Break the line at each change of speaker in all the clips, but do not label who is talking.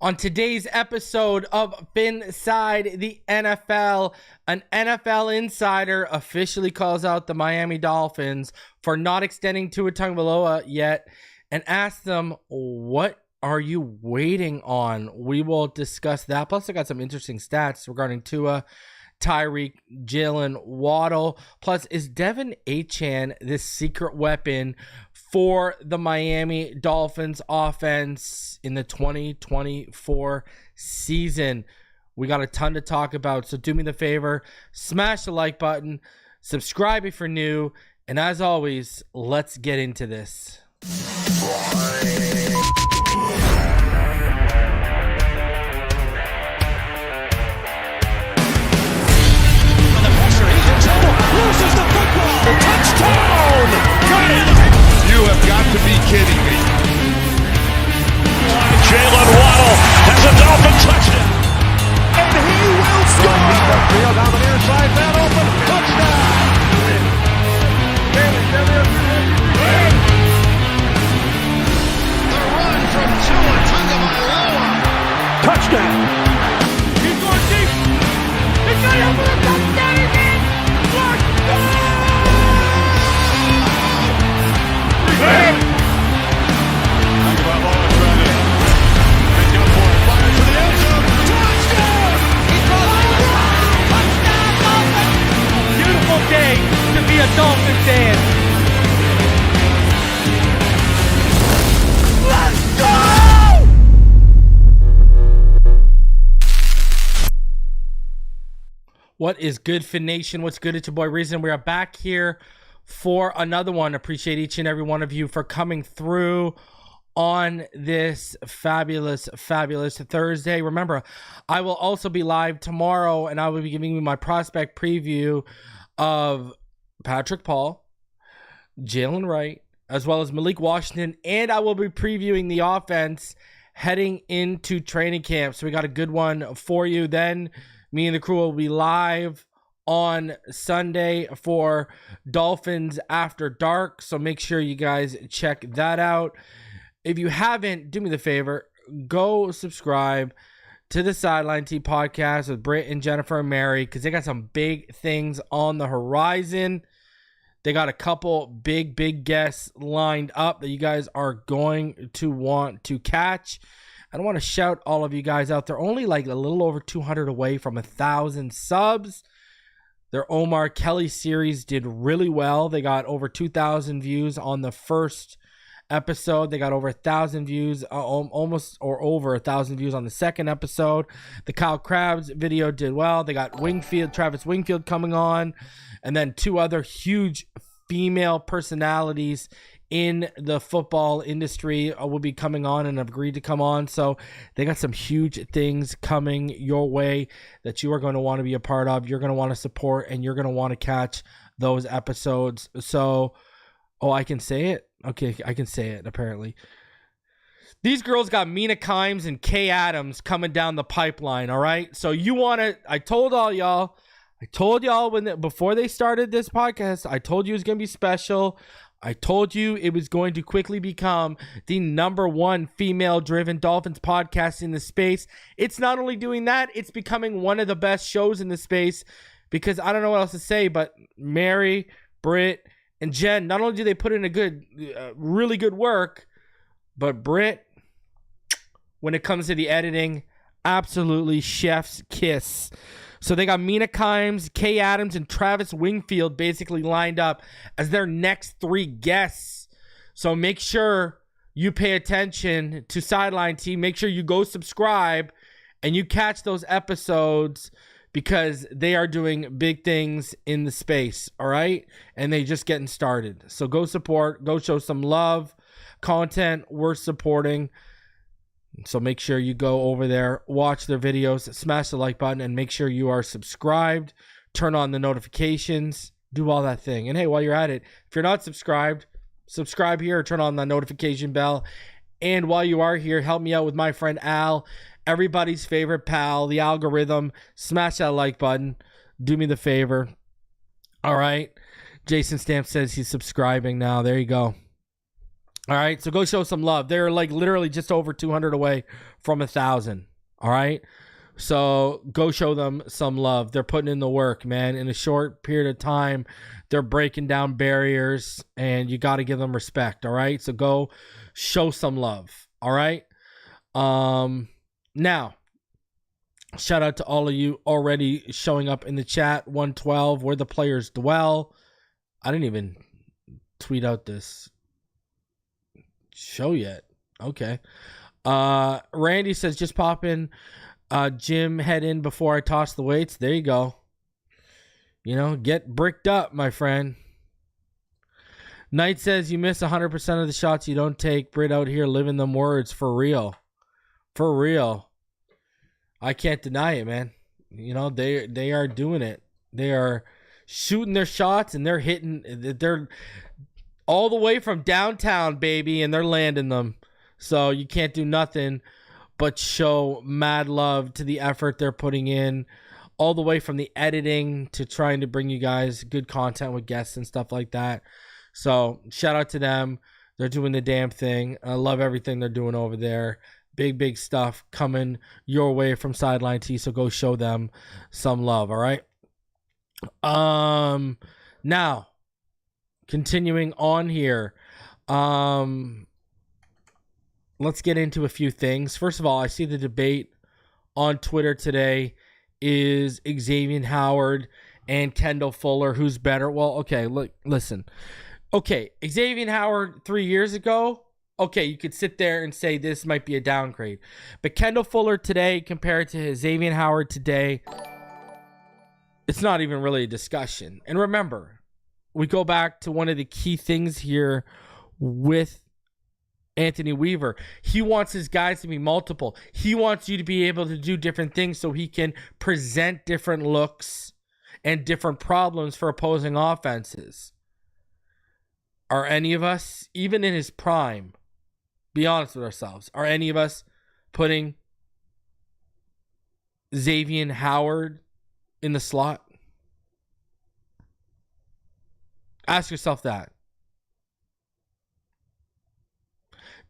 On today's episode of Phinside The NFL, an NFL insider officially calls out the Miami Dolphins for not extending Tua Tagovailoa yet and asks them, what are you waiting on? We will discuss that. Plus, I got some interesting stats regarding Tua, Tyreek, Jaylen, Waddle. Plus, is De'Von Achane this secret weapon for the Miami Dolphins offense in the 2024 season? We got a ton to talk about, so do me the favor, smash the like button, subscribe if you're new, and as always, let's get into this.
Loses the football. Touchdown! Got it! You have got to be kidding me. Jaylen Waddle has a Dolphin touchdown. And he will score! Deep upfield down the near side, man open. Touchdown! The run from Tua Tagovailoa. Touchdown! He's going deep. It's going over the touchdown again.
Beautiful day to be a Dolphin fan. Let's go! What is good, Fin Nation? What's good? It's your boy Reason. We are back here for another one. Appreciate each and every one of you for coming through on this fabulous Thursday. Remember, I will also be live tomorrow, and I will be giving you my prospect preview of Patrick Paul, Jaylen Wright, as well as Malik Washington, and I will be previewing the offense heading into training camp. So we got a good one for you. Then me and the crew will be live on Sunday for Dolphins After Dark. So make sure you guys check that out. If you haven't, do me the favor, go subscribe to the Sideline T podcast with Britt and Jennifer and Mary, because they got some big things on the horizon. They got a couple big guests lined up that you guys are going to want to catch. I want to shout all of you guys out. They're only like a little over 200 away from 1,000 subs. Their Omar Kelly series did really well. They got over 2,000 views on the first episode. They got over 1,000 views, almost or over 1,000 views on the second episode. The Kyle Krabs video did well. They got Travis Wingfield coming on, and then two other huge female personalities in the football industry will be coming on and have agreed to come on. So they got some huge things coming your way that you are going to want to be a part of. You're going to want to support, and you're going to want to catch those episodes. So, I can say it. Okay, I can say it, apparently. These girls got Mina Kimes and Kay Adams coming down the pipeline, all right? So you want to, I told y'all before they started this podcast, I told you it was going to be special. I told you it was going to quickly become the #1 female-driven Dolphins podcast in the space. It's not only doing that, it's becoming one of the best shows in the space, because I don't know what else to say, but Mary, Britt, and Jen, not only do they put in a really good work, but Britt, when it comes to the editing, absolutely chef's kiss. So they got Mina Kimes, Kay Adams, and Travis Wingfield basically lined up as their next 3 guests. So make sure you pay attention to Sideline Team. Make sure you go subscribe and you catch those episodes, because they are doing big things in the space, all right? And they just getting started. So go support, go show some love. Content worth supporting. So make sure you go over there, watch their videos, smash the like button, and make sure you are subscribed. Turn on the notifications, do all that thing. And hey, while you're at it, if you're not subscribed, subscribe here, turn on the notification bell. And while you are here, help me out with my friend Al, everybody's favorite pal, the algorithm. Smash that like button. Do me the favor. All right. Jason Stamp says he's subscribing now. There you go. All right, so go show some love. They're like literally just over 200 away from 1,000. All right, so go show them some love. They're putting in the work, man. In a short period of time, they're breaking down barriers, and you got to give them respect. All right, so go show some love. All right. Now, shout out to all of you already showing up in the chat. 112, where the players dwell. I didn't even tweet out this show yet. Okay. Randy says, just pop in gym head in before I toss the weights. There you go. You know, get bricked up, my friend. Knight says, you miss 100% of the shots you don't take. Brit out here living them words. For real. For real. I can't deny it, man. You know, they are doing it. They are shooting their shots, and they're hitting. They're all the way from downtown, baby, and they're landing them. So you can't do nothing but show mad love to the effort they're putting in, all the way from the editing to trying to bring you guys good content with guests and stuff like that. So shout out to them. They're doing the damn thing. I love everything they're doing over there. Big stuff coming your way from Sideline T. So go show them some love. All right. Now, continuing on here, let's get into a few things. First of all, I see the debate on Twitter today is Xavier Howard and Kendall Fuller, who's better. Well, okay, look, listen. Okay, Xavier Howard 3 years ago, okay, you could sit there and say this might be a downgrade. But Kendall Fuller today compared to Xavier Howard today, it's not even really a discussion. And remember, we go back to one of the key things here with Anthony Weaver. He wants his guys to be multiple. He wants you to be able to do different things so he can present different looks and different problems for opposing offenses. Are any of us, even in his prime, be honest with ourselves, are any of us putting Xavier Howard in the slot? Ask yourself that.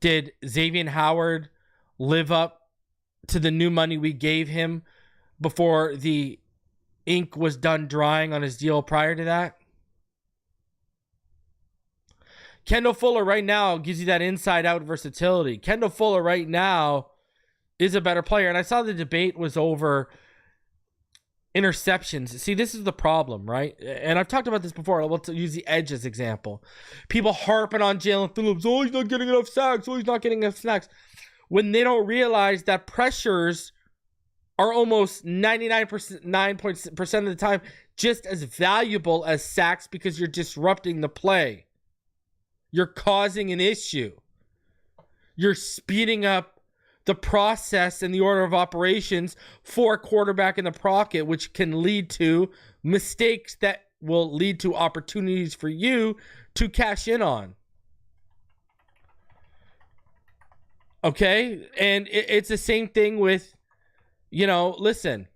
Did Xavier Howard live up to the new money we gave him before the ink was done drying on his deal prior to that? Kendall Fuller right now gives you that inside-out versatility. Kendall Fuller right now is a better player. And I saw the debate was over interceptions. See, this is the problem, right? And I've talked about this before. I'll use the edge as example. People harping on Jaylen Phillips. Oh, he's not getting enough sacks. Oh, he's not getting enough sacks. When they don't realize that pressures are almost 99% of the time just as valuable as sacks because you're disrupting the play. You're causing an issue. You're speeding up the process and the order of operations for a quarterback in the pocket, which can lead to mistakes that will lead to opportunities for you to cash in on. Okay? And it's the same thing with, listen,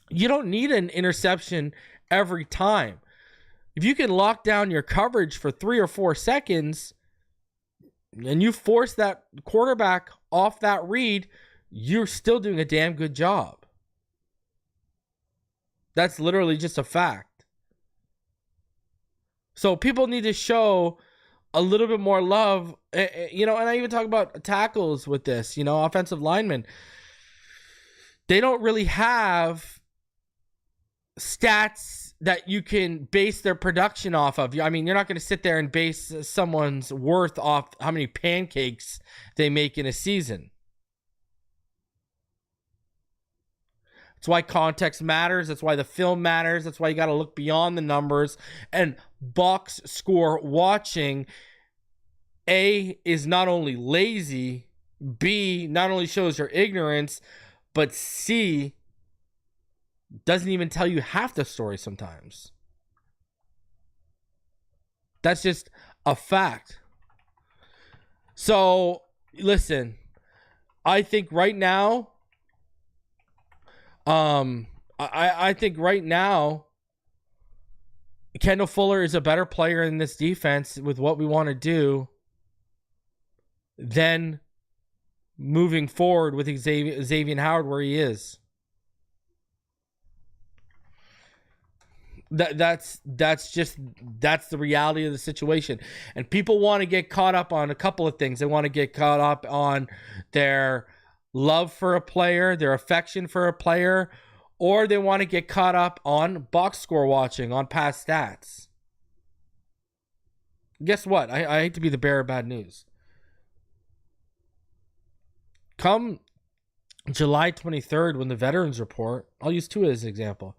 you don't need an interception every time. If you can lock down your coverage for 3 or 4 seconds and you force that quarterback off that read, you're still doing a damn good job. That's literally just a fact. So people need to show a little bit more love, and I even talk about tackles with this, offensive linemen. They don't really have stats that you can base their production off of. I mean, you're not going to sit there and base someone's worth off how many pancakes they make in a season. That's why context matters. That's why the film matters. That's why you got to look beyond the numbers and box score watching. A, is not only lazy, B, not only shows your ignorance, but C, doesn't even tell you half the story sometimes. That's just a fact. So, listen, I think right now, I think right now, Kendall Fuller is a better player in this defense with what we want to do then moving forward with Xavier Howard where he is. That's the reality of the situation. And people want to get caught up on a couple of things. They want to get caught up on their love for a player, their affection for a player, or they want to get caught up on box score watching, on past stats. Guess what? I hate to be the bearer of bad news. Come July 23rd, when the veterans report, I'll use Tua as an example.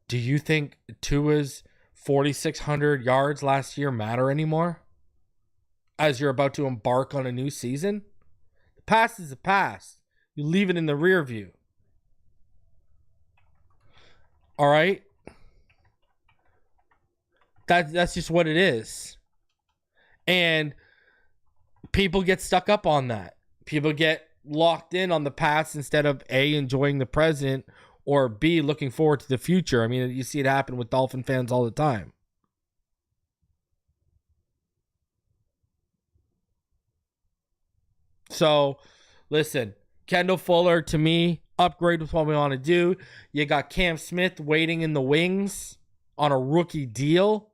Do you think Tua's 4,600 yards last year matter anymore? As you're about to embark on a new season? The past is the past. You leave it in the rear view. All right? That's just what it is. And people get stuck up on that. People get locked in on the past instead of A, enjoying the present, or B, looking forward to the future. I mean, you see it happen with Dolphin fans all the time. So, listen, Kendall Fuller, to me, upgrade with what we want to do. You got Cam Smith waiting in the wings on a rookie deal.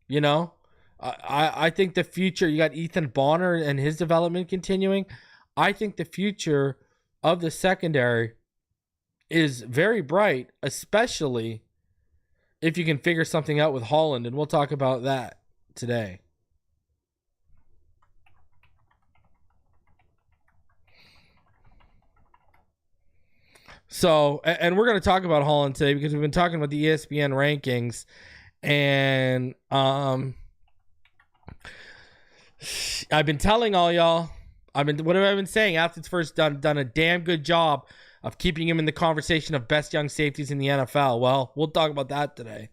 You know, I think the future, you got Ethan Bonner and his development continuing. I think the future of the secondary is very bright, especially if you can figure something out with Holland, and we'll talk about that today. So, and we're going to talk about Holland today because we've been talking about the ESPN rankings, and I've been telling all y'all, what have I been saying? Athletes First done a damn good job of keeping him in the conversation of best young safeties in the NFL. Well, we'll talk about that today.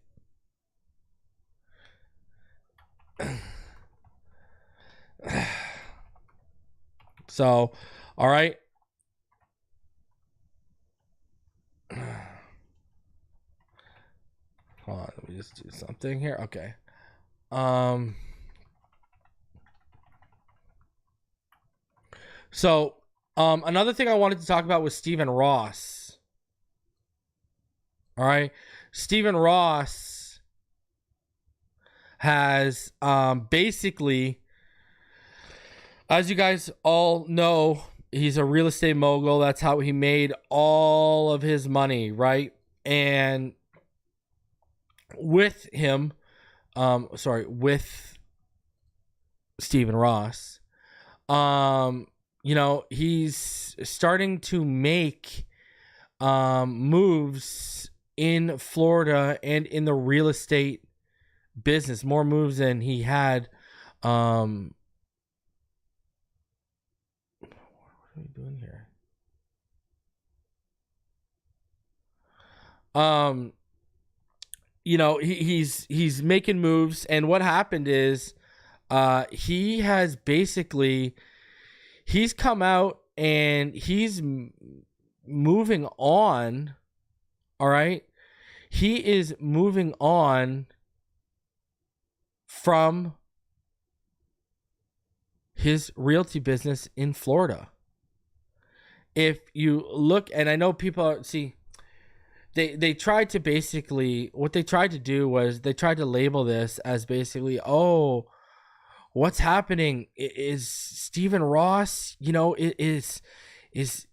So, all right. Hold on, let me just do something here. Okay. So, another thing I wanted to talk about was Stephen Ross. All right. Stephen Ross has basically, as you guys all know, he's a real estate mogul. That's how he made all of his money, right? And with him, with Stephen Ross, you know, he's starting to make moves in Florida and in the real estate business, more moves than he had. What are we doing here? You know, he's making moves, and what happened is he has basically, he's come out and he's moving on. All right. He is moving on from his realty business in Florida. If you look, and I know people see, they tried to basically, what they tried to do was they tried to label this as basically, oh, what's happening is Stephen Ross, you know, is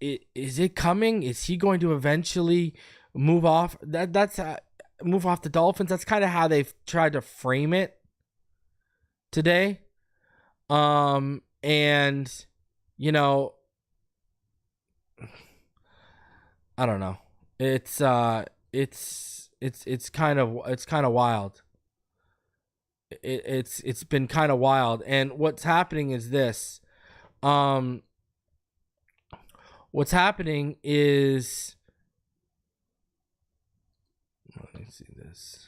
it coming? Is he going to eventually move off? Move off the Dolphins. That's kind of how they've tried to frame it today. And you know, I don't know. It's kind of wild. It's been kind of wild. And what's happening is this. What's happening is, let me see this.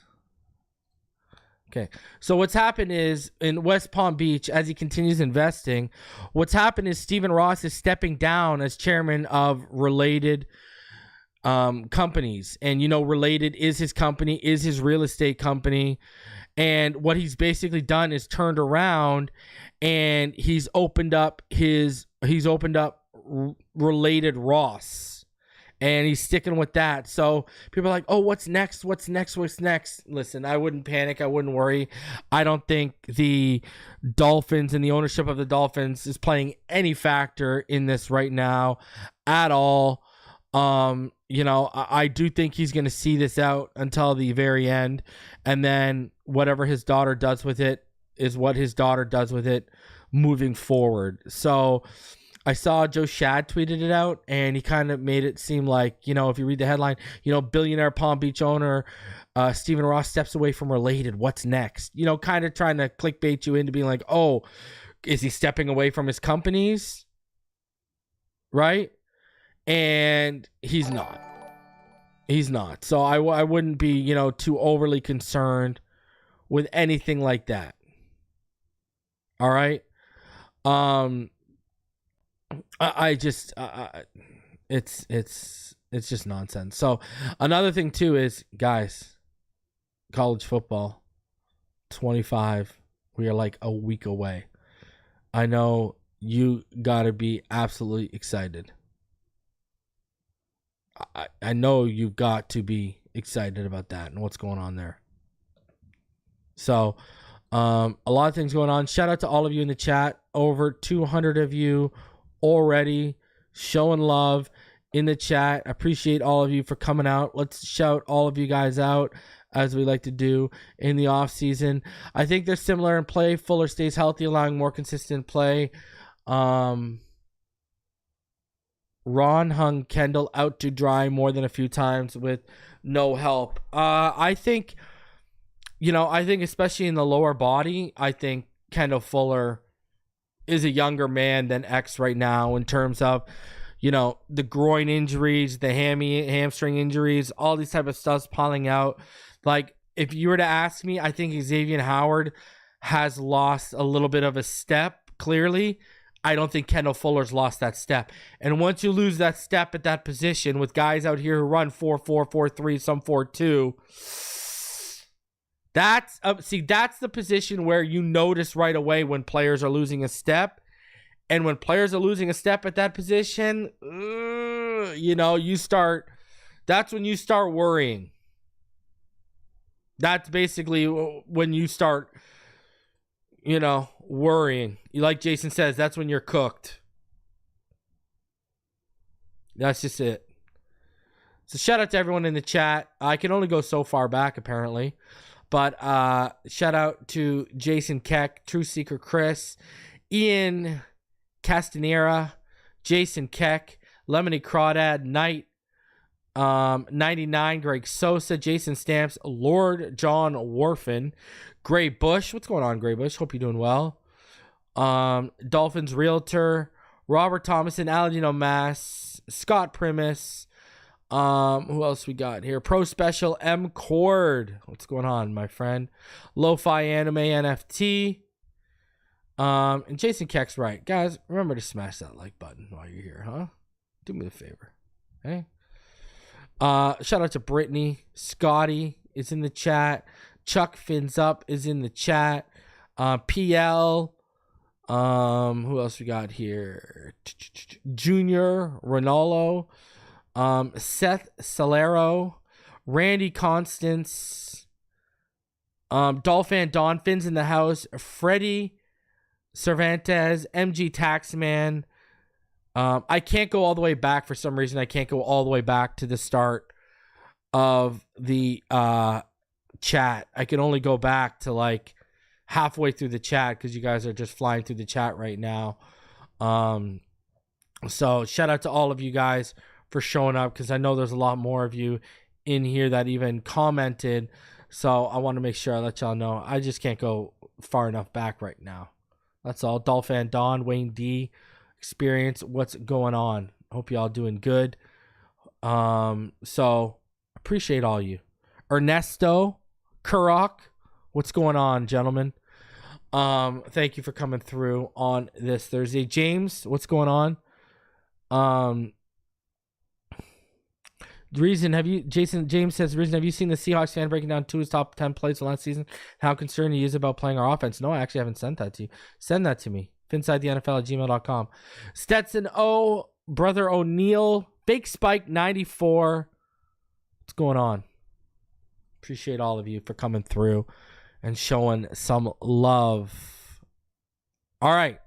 Okay, so what's happened is in West Palm Beach, as he continues investing, what's happened is Stephen Ross is stepping down as chairman of related companies, and Related is his company, is his real estate company. And what he's basically done is turned around and he's opened up Related Ross, and he's sticking with that. So people are like, oh, what's next? Listen, I wouldn't panic. I wouldn't worry. I don't think the Dolphins and the ownership of the Dolphins is playing any factor in this right now at all. I do think he's going to see this out until the very end, and then whatever his daughter does with it is what his daughter does with it moving forward. So I saw Joe Shad tweeted it out, and he kind of made it seem like, if you read the headline, billionaire Palm Beach owner Stephen Ross steps away from Related. What's next? Kind of trying to clickbait you into being like, oh, is he stepping away from his companies? Right? And he's not. So I wouldn't be, too overly concerned with anything like that. All right. I just it's just nonsense. So another thing too is, guys, college football 25, we are like a week away. I know you got to be absolutely excited. I know you've got to be excited about that and what's going on there. So a lot of things going on. Shout out to all of you in the chat. Over 200 of you already showing love in the chat. I appreciate all of you for coming out. Let's shout all of you guys out, as we like to do in the off season. I think they're similar in play. Fuller stays healthy, allowing more consistent play. Ron hung Kendall out to dry more than a few times with no help. I think especially in the lower body, I think Kendall Fuller is a younger man than X right now in terms of, the groin injuries, the hamstring injuries, all these type of stuff's piling out. Like, if you were to ask me, I think Xavier Howard has lost a little bit of a step, clearly. I don't think Kendall Fuller's lost that step. And once you lose that step at that position with guys out here who run 4.4, 4.3, some 4.2, that's the position where you notice right away when players are losing a step. And when players are losing a step at that position, that's when you start worrying. That's basically when you start, worrying. Like Jason says, that's when you're cooked. That's just it. So shout out to everyone in the chat. I can only go so far back, apparently. But shout out to Jason Keck, True Seeker Chris, Ian Castanera, Jason Keck, Lemony Crawdad, Knight, 99, Greg Sosa, Jason Stamps, Lord John Warfin, Gray Bush. What's going on, Gray Bush? Hope you're doing well. Dolphins Realtor, Robert Thomason, Aladino Mass, Scott Primus. Who else we got here? Pro Special M Cord. What's going on, my friend? Lo-Fi Anime NFT. And Jason Keck's right. Guys, remember to smash that like button while you're here, huh? Do me a favor. Okay? Shout out to Brittany. Scotty is in the chat. Chuck Fins Up is in the chat. PL. Who else we got here? Junior Ronaldo. Seth Solero, Randy Constance, Dolphin Don Fins in the house, Freddie Cervantes, MG Taxman. I can't go all the way back for some reason. I can't go all the way back to the start of the chat. I can only go back to like halfway through the chat because you guys are just flying through the chat right now. So shout out to all of you guys for showing up, because I know there's a lot more of you in here that even commented. So I want to make sure I let y'all know. I just can't go far enough back right now. That's all. Dolphin Don, Wayne D, Experience, what's going on? Hope y'all doing good. So appreciate all you. Ernesto, Kurok, what's going on, gentlemen? Thank you for coming through on this Thursday. James, what's going on? James says, Reason, have you seen the Seahawks fan breaking down Tua's top 10 plays from last season? How concerned he is about playing our offense? No, I actually haven't sent that to you. Send that to me. Phinside The NFL at gmail.com. Stetson O, Brother O'Neill, Big Spike 94. What's going on? Appreciate all of you for coming through and showing some love. All right.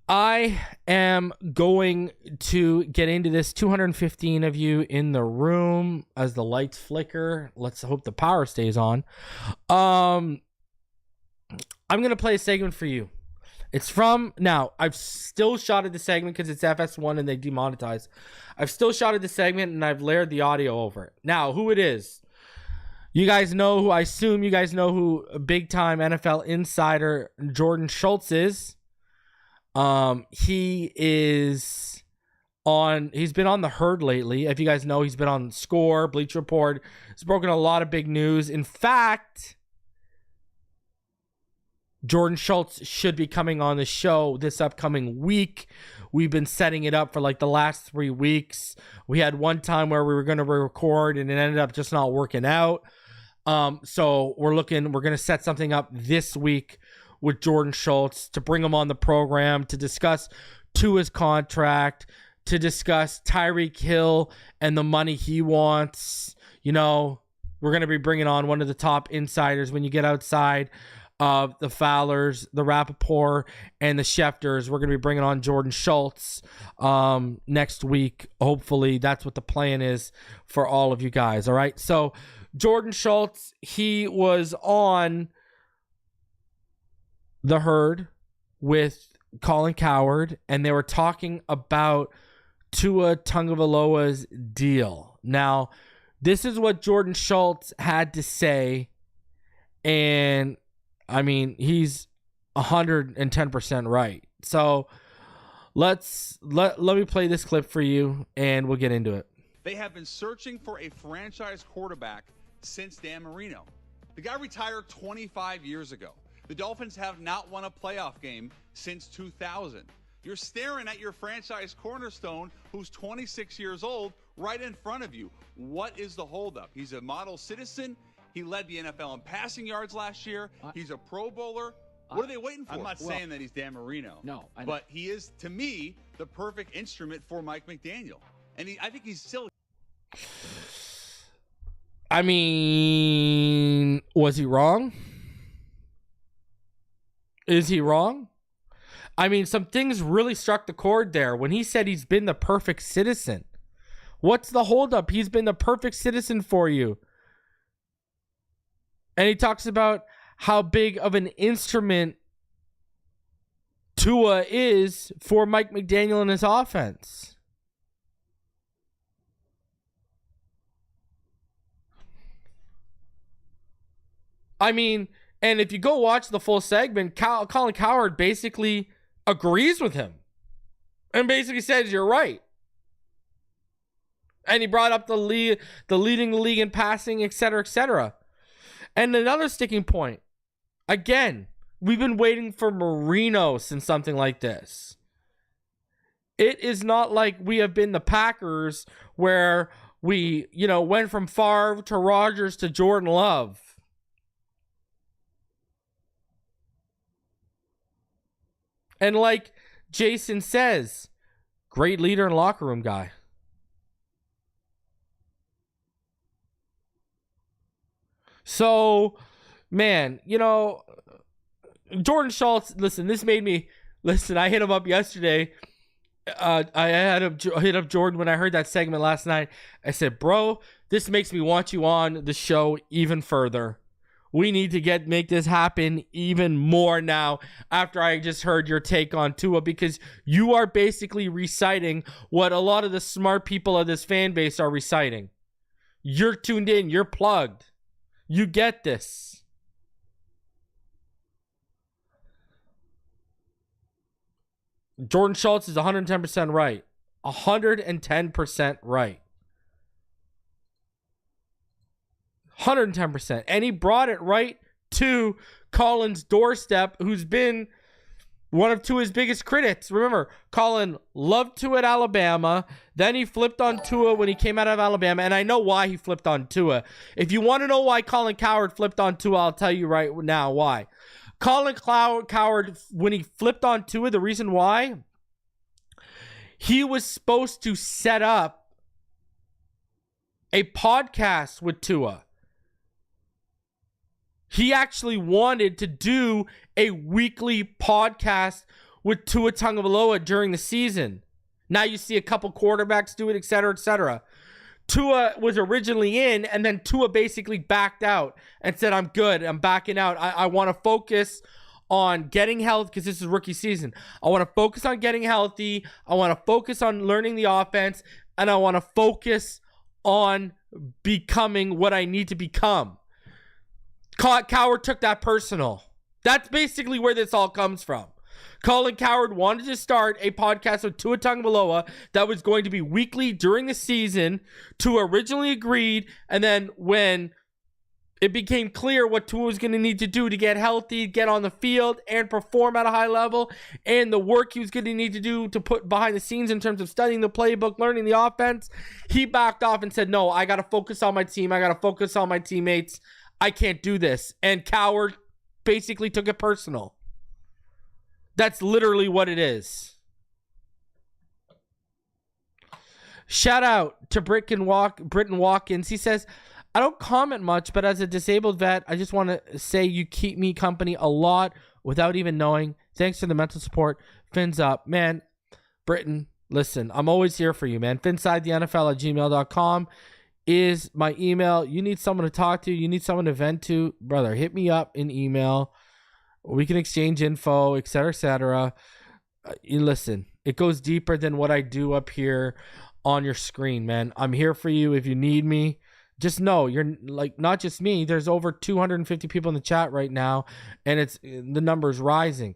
I am going to get into this. 215 of you in the room as the lights flicker. Let's hope the power stays on. I'm going to play a segment for you. It's from, now, I've still shotted the segment because it's FS1 and they demonetize. I've still shotted the segment and I've layered the audio over it. Now, who it is. You guys know who, I assume you guys know who big-time NFL insider Jordan Schultz is. He's been on the Herd lately. If you guys know, he's been on Score, Bleacher Report. He's broken a lot of big news. In fact, Jordan Schultz should be coming on the show this upcoming week. We've been setting it up for like the last 3 weeks. We had one time where we were going to record and it ended up just not working out. So we're going to set something up this week with Jordan Schultz to bring him on the program to discuss Tua's contract, to discuss Tyreek Hill and the money he wants. You know, we're going to be bringing on one of the top insiders when you get outside of the Fowlers, the Rappaport, and the Schefters. We're going to be bringing on Jordan Schultz next week. Hopefully, that's what the plan is for all of you guys. All right. So Jordan Schultz, he was on the Herd with Colin Cowherd, and they were talking about Tua Tagovailoa's deal. Now, this is what Jordan Schultz had to say, and I mean, he's 110% right. So let me play this clip for you, and we'll get into it.
They have been searching for a franchise quarterback since Dan Marino. The guy retired 25 years ago. The Dolphins have not won a playoff game since 2000. You're staring at your franchise cornerstone, who's 26 years old, right in front of you. What is the holdup? He's a model citizen. He led the NFL in passing yards last year. He's a Pro Bowler. What are they waiting for? I'm not saying that he's Dan Marino.
No.
But he is, to me, the perfect instrument for Mike McDaniel. And I think he's still...
I mean, was he wrong? Is he wrong? I mean, some things really struck the chord there when he said he's been the perfect citizen. What's the holdup? He's been the perfect citizen for you. And he talks about how big of an instrument Tua is for Mike McDaniel and his offense. I mean, and if you go watch the full segment, Colin Cowherd basically agrees with him and basically says, you're right. And he brought up the leading the league in passing, et cetera, et cetera. And another sticking point. Again, we've been waiting for Marino since something like this. It is not like we have been the Packers where we, went from Favre to Rodgers to Jordan Love. And like Jason says, great leader and locker room guy. So, man, Jordan Schultz, listen, I hit him up yesterday. I hit up Jordan when I heard that segment last night. I said, bro, this makes me want you on the show even further. We need to make this happen even more now after I just heard your take on Tua, because you are basically reciting what a lot of the smart people of this fan base are reciting. You're tuned in. You're plugged. You get this. Jordan Schultz is 110% right. 110% right. 110%. And he brought it right to Colin's doorstep, who's been one of Tua's biggest critics. Remember, Colin loved Tua at Alabama. Then he flipped on Tua when he came out of Alabama. And I know why he flipped on Tua. If you want to know why Colin Cowherd flipped on Tua, I'll tell you right now why. Colin Cowherd, when he flipped on Tua, the reason why, he was supposed to set up a podcast with Tua. He actually wanted to do a weekly podcast with Tua Tagovailoa during the season. Now you see a couple quarterbacks do it, et cetera, et cetera. Tua was originally in, and then Tua basically backed out and said, I'm good. I'm backing out. I want to focus on getting healthy because this is rookie season. I want to focus on getting healthy. I want to focus on learning the offense, and I want to focus on becoming what I need to become. Cowherd took that personal. That's basically where this all comes from. Colin Cowherd wanted to start a podcast with Tua Tagovailoa that was going to be weekly during the season. Tua originally agreed, and then when it became clear what Tua was going to need to do to get healthy, get on the field, and perform at a high level, and the work he was going to need to do to put behind the scenes in terms of studying the playbook, learning the offense, he backed off and said, no, I got to focus on my team. I got to focus on my teammates. I can't do this. And Cowherd basically took it personal. That's literally what it is. Shout out to Britton Watkins. He says, I don't comment much, but as a disabled vet, I just want to say you keep me company a lot without even knowing. Thanks for the mental support. Fins up. Man, Britton, listen, I'm always here for you, man. Phinside The NFL at gmail.com is my email. You need someone to talk to. You need someone to vent to. Brother, hit me up in email. We can exchange info, et cetera, et cetera. You listen, it goes deeper than what I do up here on your screen, man. I'm here for you if you need me. Just know you're like, not just me. There's over 250 people in the chat right now, and the number's rising.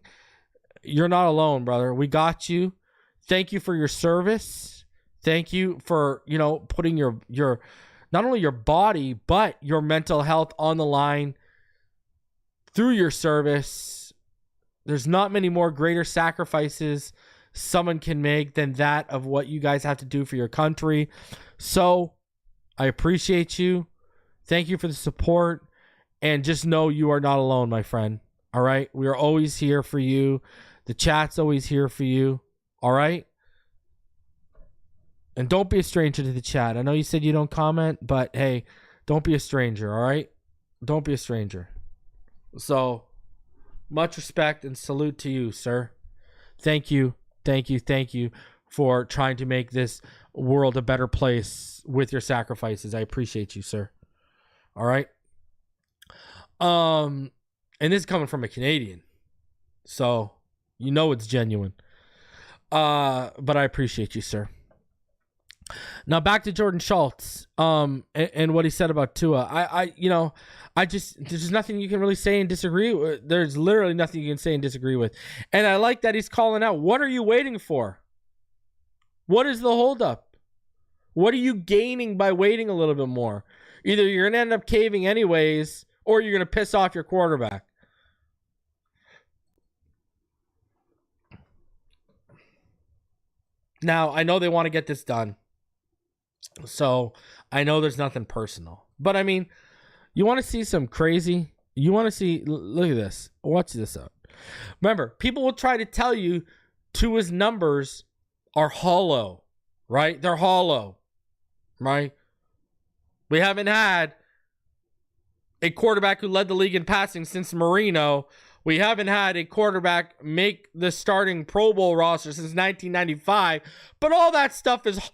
You're not alone, brother. We got you. Thank you for your service. Thank you for, putting your not only your body, but your mental health on the line through your service. There's not many more greater sacrifices someone can make than that of what you guys have to do for your country. So I appreciate you. Thank you for the support. And just know you are not alone, my friend. All right? We are always here for you. The chat's always here for you. All right? And don't be a stranger to the chat. I know you said you don't comment, but hey, don't be a stranger, all right? Don't be a stranger. So, much respect and salute to you, sir. Thank you for trying to make this world a better place with your sacrifices. I appreciate you, sir. All right? And this is coming from a Canadian. So, it's genuine. But I appreciate you, sir. Now back to Jordan Schultz, and what he said about Tua. There's nothing you can really say and disagree with. There's literally nothing you can say and disagree with. And I like that he's calling out. What are you waiting for? What is the holdup? What are you gaining by waiting a little bit more? Either you're going to end up caving anyways, or you're going to piss off your quarterback. Now, I know they want to get this done. So, I know there's nothing personal. But, I mean, you want to see some crazy? You want to see... Look at this. Watch this out. Remember, people will try to tell you Tua's numbers are hollow, right? They're hollow, right? We haven't had a quarterback who led the league in passing since Marino. We haven't had a quarterback make the starting Pro Bowl roster since 1995. But all that stuff is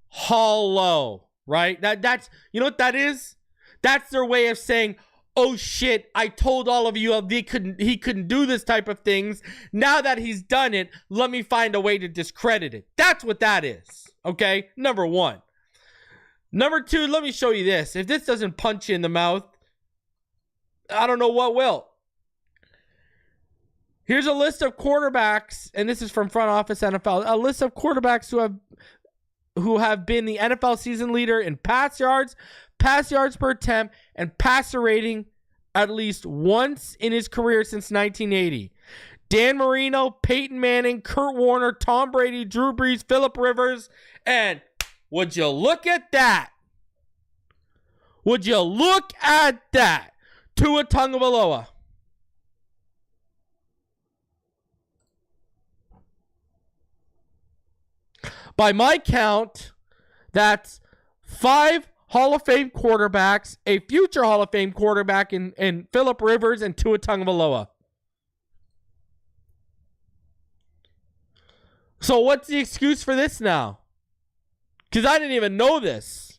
hollow, right? That's you know what that is? That's their way of saying, oh shit, I told all of you he couldn't do this type of things. Now that he's done it, let me find a way to discredit it. That's what that is. Okay? Number one. Number two, let me show you this. If this doesn't punch you in the mouth, I don't know what will. Here's a list of quarterbacks, and this is from Front Office NFL, a list of quarterbacks who have been the NFL season leader in pass yards per attempt, and passer rating at least once in his career since 1980. Dan Marino, Peyton Manning, Kurt Warner, Tom Brady, Drew Brees, Phillip Rivers, and would you look at that? Would you look at that? Tua Tagovailoa. By my count, that's 5 Hall of Fame quarterbacks, a future Hall of Fame quarterback in Phillip Rivers and Tua Tagovailoa. So what's the excuse for this now? Because I didn't even know this.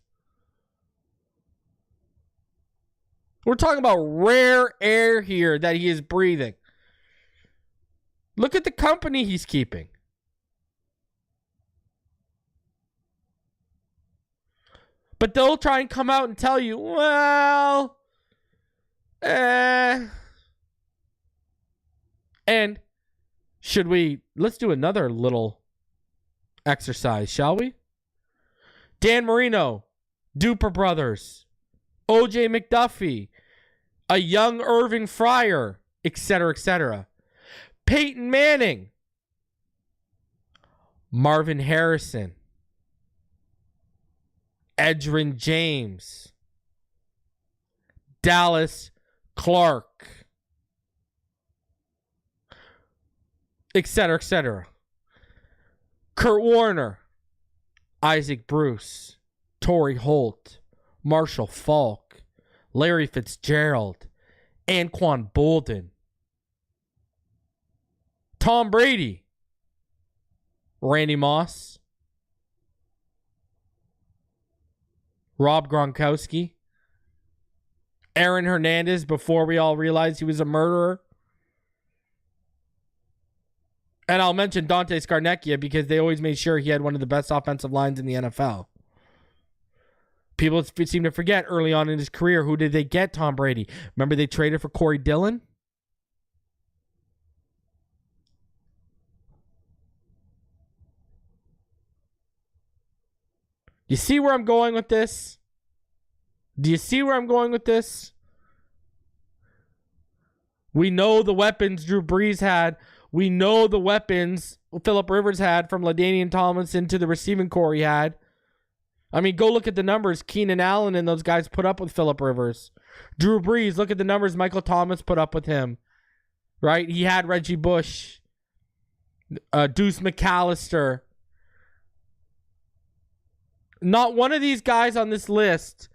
We're talking about rare air here that he is breathing. Look at the company he's keeping. But they'll try and come out and tell you, well, and let's do another little exercise, shall we? Dan Marino, Duper Brothers, OJ McDuffie, a young Irving Fryer, etc., etc. Peyton Manning, Marvin Harrison, Edgerrin James, Dallas Clark, etc., etc. Kurt Warner, Isaac Bruce, Torrey Holt, Marshall Faulk, Larry Fitzgerald, Anquan Bolden, Tom Brady, Randy Moss, Rob Gronkowski, Aaron Hernandez before we all realized he was a murderer. And I'll mention Dante Scarnecchia because they always made sure he had one of the best offensive lines in the NFL. People seem to forget early on in his career, who did they get Tom Brady? Remember they traded for Corey Dillon? You see where I'm going with this? Do you see where I'm going with this? We know the weapons Drew Brees had. We know the weapons Phillip Rivers had, from LaDainian Tomlinson to the receiving core he had. I mean, go look at the numbers Keenan Allen and those guys put up with Phillip Rivers. Drew Brees, look at the numbers Michael Thomas put up with him. Right? He had Reggie Bush, Deuce McAllister. Not one of these guys on this list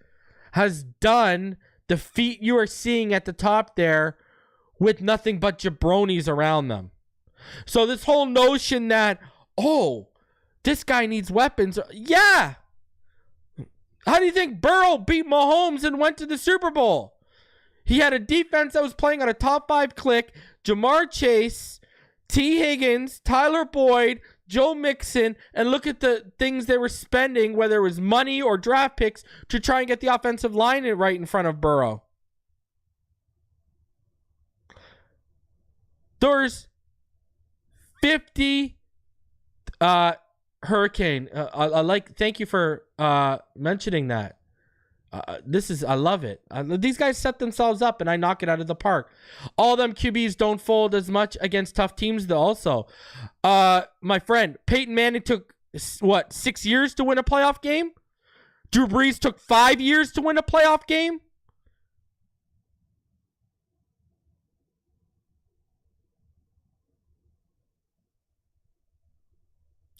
has done the feat you are seeing at the top there with nothing but jabronis around them. So this whole notion that, oh, this guy needs weapons. Yeah. How do you think Burrow beat Mahomes and went to the Super Bowl? He had a defense that was playing on a top 5 click. Jamar Chase, T. Higgins, Tyler Boyd, Joe Mixon, and look at the things they were spending, whether it was money or draft picks, to try and get the offensive line right in front of Burrow. There's 50 Hurricane. Thank you for mentioning that. I love it. These guys set themselves up and I knock it out of the park. All them QBs don't fold as much against tough teams though also. My friend, Peyton Manning took, 6 years to win a playoff game? Drew Brees took 5 years to win a playoff game?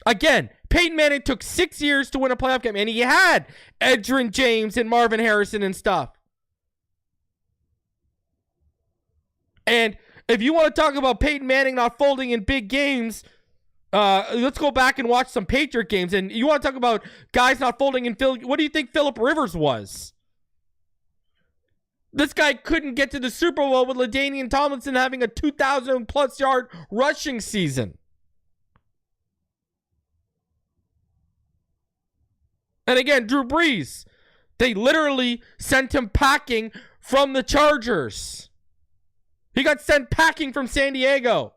Again, Peyton Manning took 6 years to win a playoff game, and he had Edgerrin James and Marvin Harrison and stuff. And if you want to talk about Peyton Manning not folding in big games, let's go back and watch some Patriot games. And you want to talk about guys not folding in Philly? What do you think Phillip Rivers was? This guy couldn't get to the Super Bowl with LaDainian Tomlinson having a 2,000-plus yard rushing season. And again, Drew Brees, they literally sent him packing from the Chargers. He got sent packing from San Diego.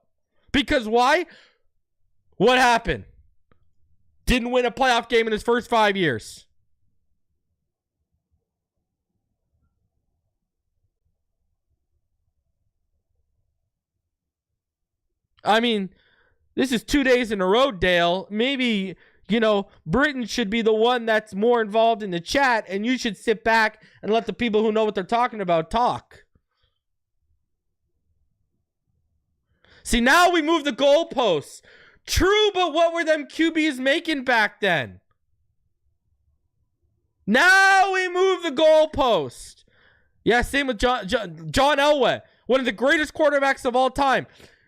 Because why? What happened? Didn't win a playoff game in his first 5 years. I mean, this is 2 days in a row, Dale. Maybe, Britain should be the one that's more involved in the chat, and you should sit back and let the people who know what they're talking about talk. See, now we move the goalposts. True, but what were them QBs making back then? Now we move the goalpost. Yeah, same with John Elway, one of the greatest quarterbacks of all time.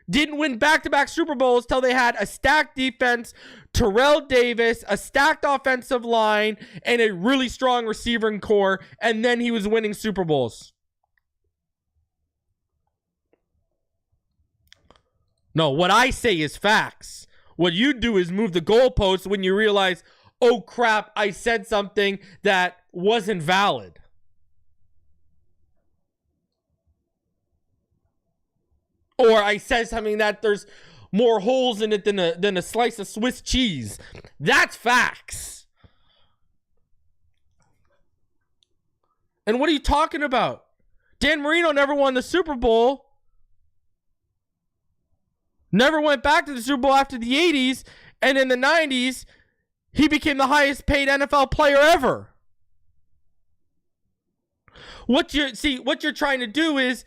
Didn't win back-to-back Super Bowls till they had a stacked defense, Terrell Davis, a stacked offensive line, and a really strong receiving core, and then he was winning Super Bowls. No, what I say is facts. What you do is move the goalposts when you realize, oh crap, I said something that wasn't valid. Or I said something that there's more holes in it than a slice of Swiss cheese. That's facts. And what are you talking about? Dan Marino never won the Super Bowl. Never went back to the Super Bowl after the 80s. And in the 90s, he became the highest paid NFL player ever. What you're trying to do is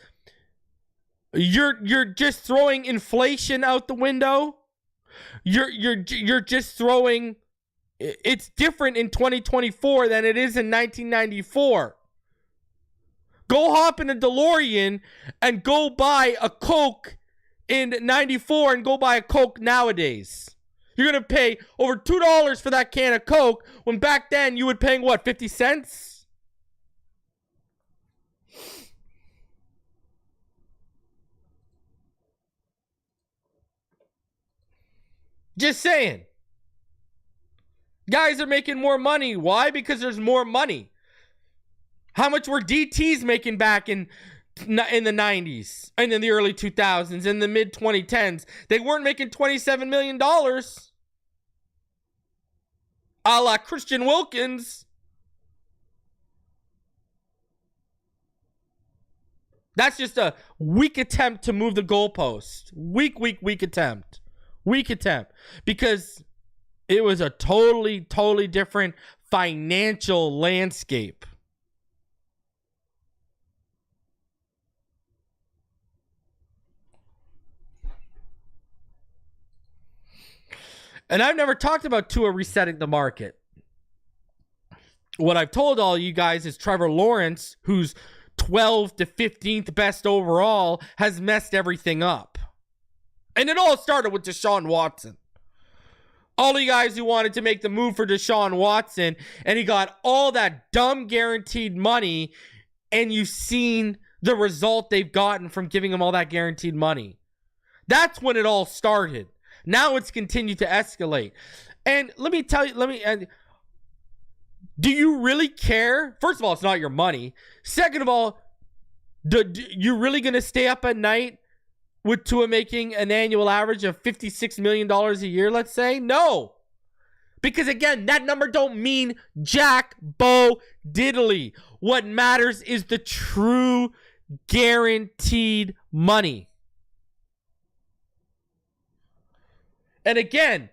you're just throwing inflation out the window. You're just throwing, it's different in 2024 than it is in 1994. Go hop in a DeLorean and go buy a Coke in 94 and go buy a Coke nowadays. You're going to pay over $2 for that can of Coke when back then you were paying, what, 50 cents? Just saying. Guys are making more money. Why? Because there's more money. How much were DTs making back in the 90s and in the early 2000s, in the mid 2010s? They weren't making $27 million. A la Christian Wilkins. That's just a weak attempt to move the goalpost. Weak attempt. Weak attempt. Because it was a totally different financial landscape. And I've never talked about Tua resetting the market. What I've told all you guys is Trevor Lawrence, who's 12th to 15th best overall, has messed everything up. And it all started with Deshaun Watson. All you guys who wanted to make the move for Deshaun Watson, and he got all that dumb guaranteed money, and you've seen the result they've gotten from giving him all that guaranteed money. That's when it all started. Now it's continued to escalate. And let me tell you, do you really care? First of all, it's not your money. Second of all, you really going to stay up at night with Tua making an annual average of $56 million a year, let's say? No. Because again, that number don't mean jack, bo, diddly. What matters is the true guaranteed money. And again,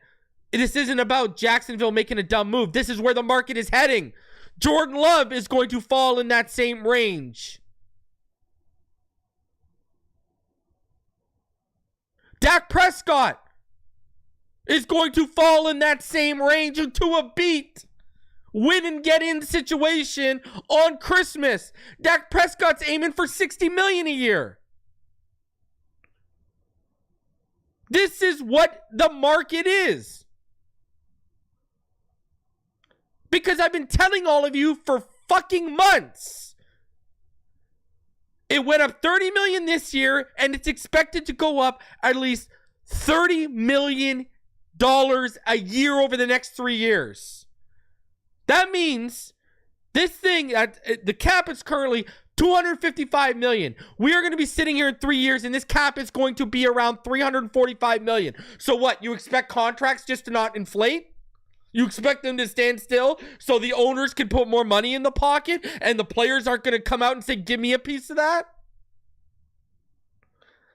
this isn't about Jacksonville making a dumb move. This is where the market is heading. Jordan Love is going to fall in that same range. Dak Prescott is going to fall in that same range into a beat. Win and get in situation on Christmas. Dak Prescott's aiming for $60 million a year. This is what the market is. Because I've been telling all of you for fucking months. It went up $30 million this year, and it's expected to go up at least $30 million a year over the next 3 years. That means this thing, the cap is currently $255 million. We are going to be sitting here in 3 years, and this cap is going to be around $345 million. So what? You expect contracts just to not inflate? You expect them to stand still so the owners can put more money in the pocket and the players aren't going to come out and say, give me a piece of that?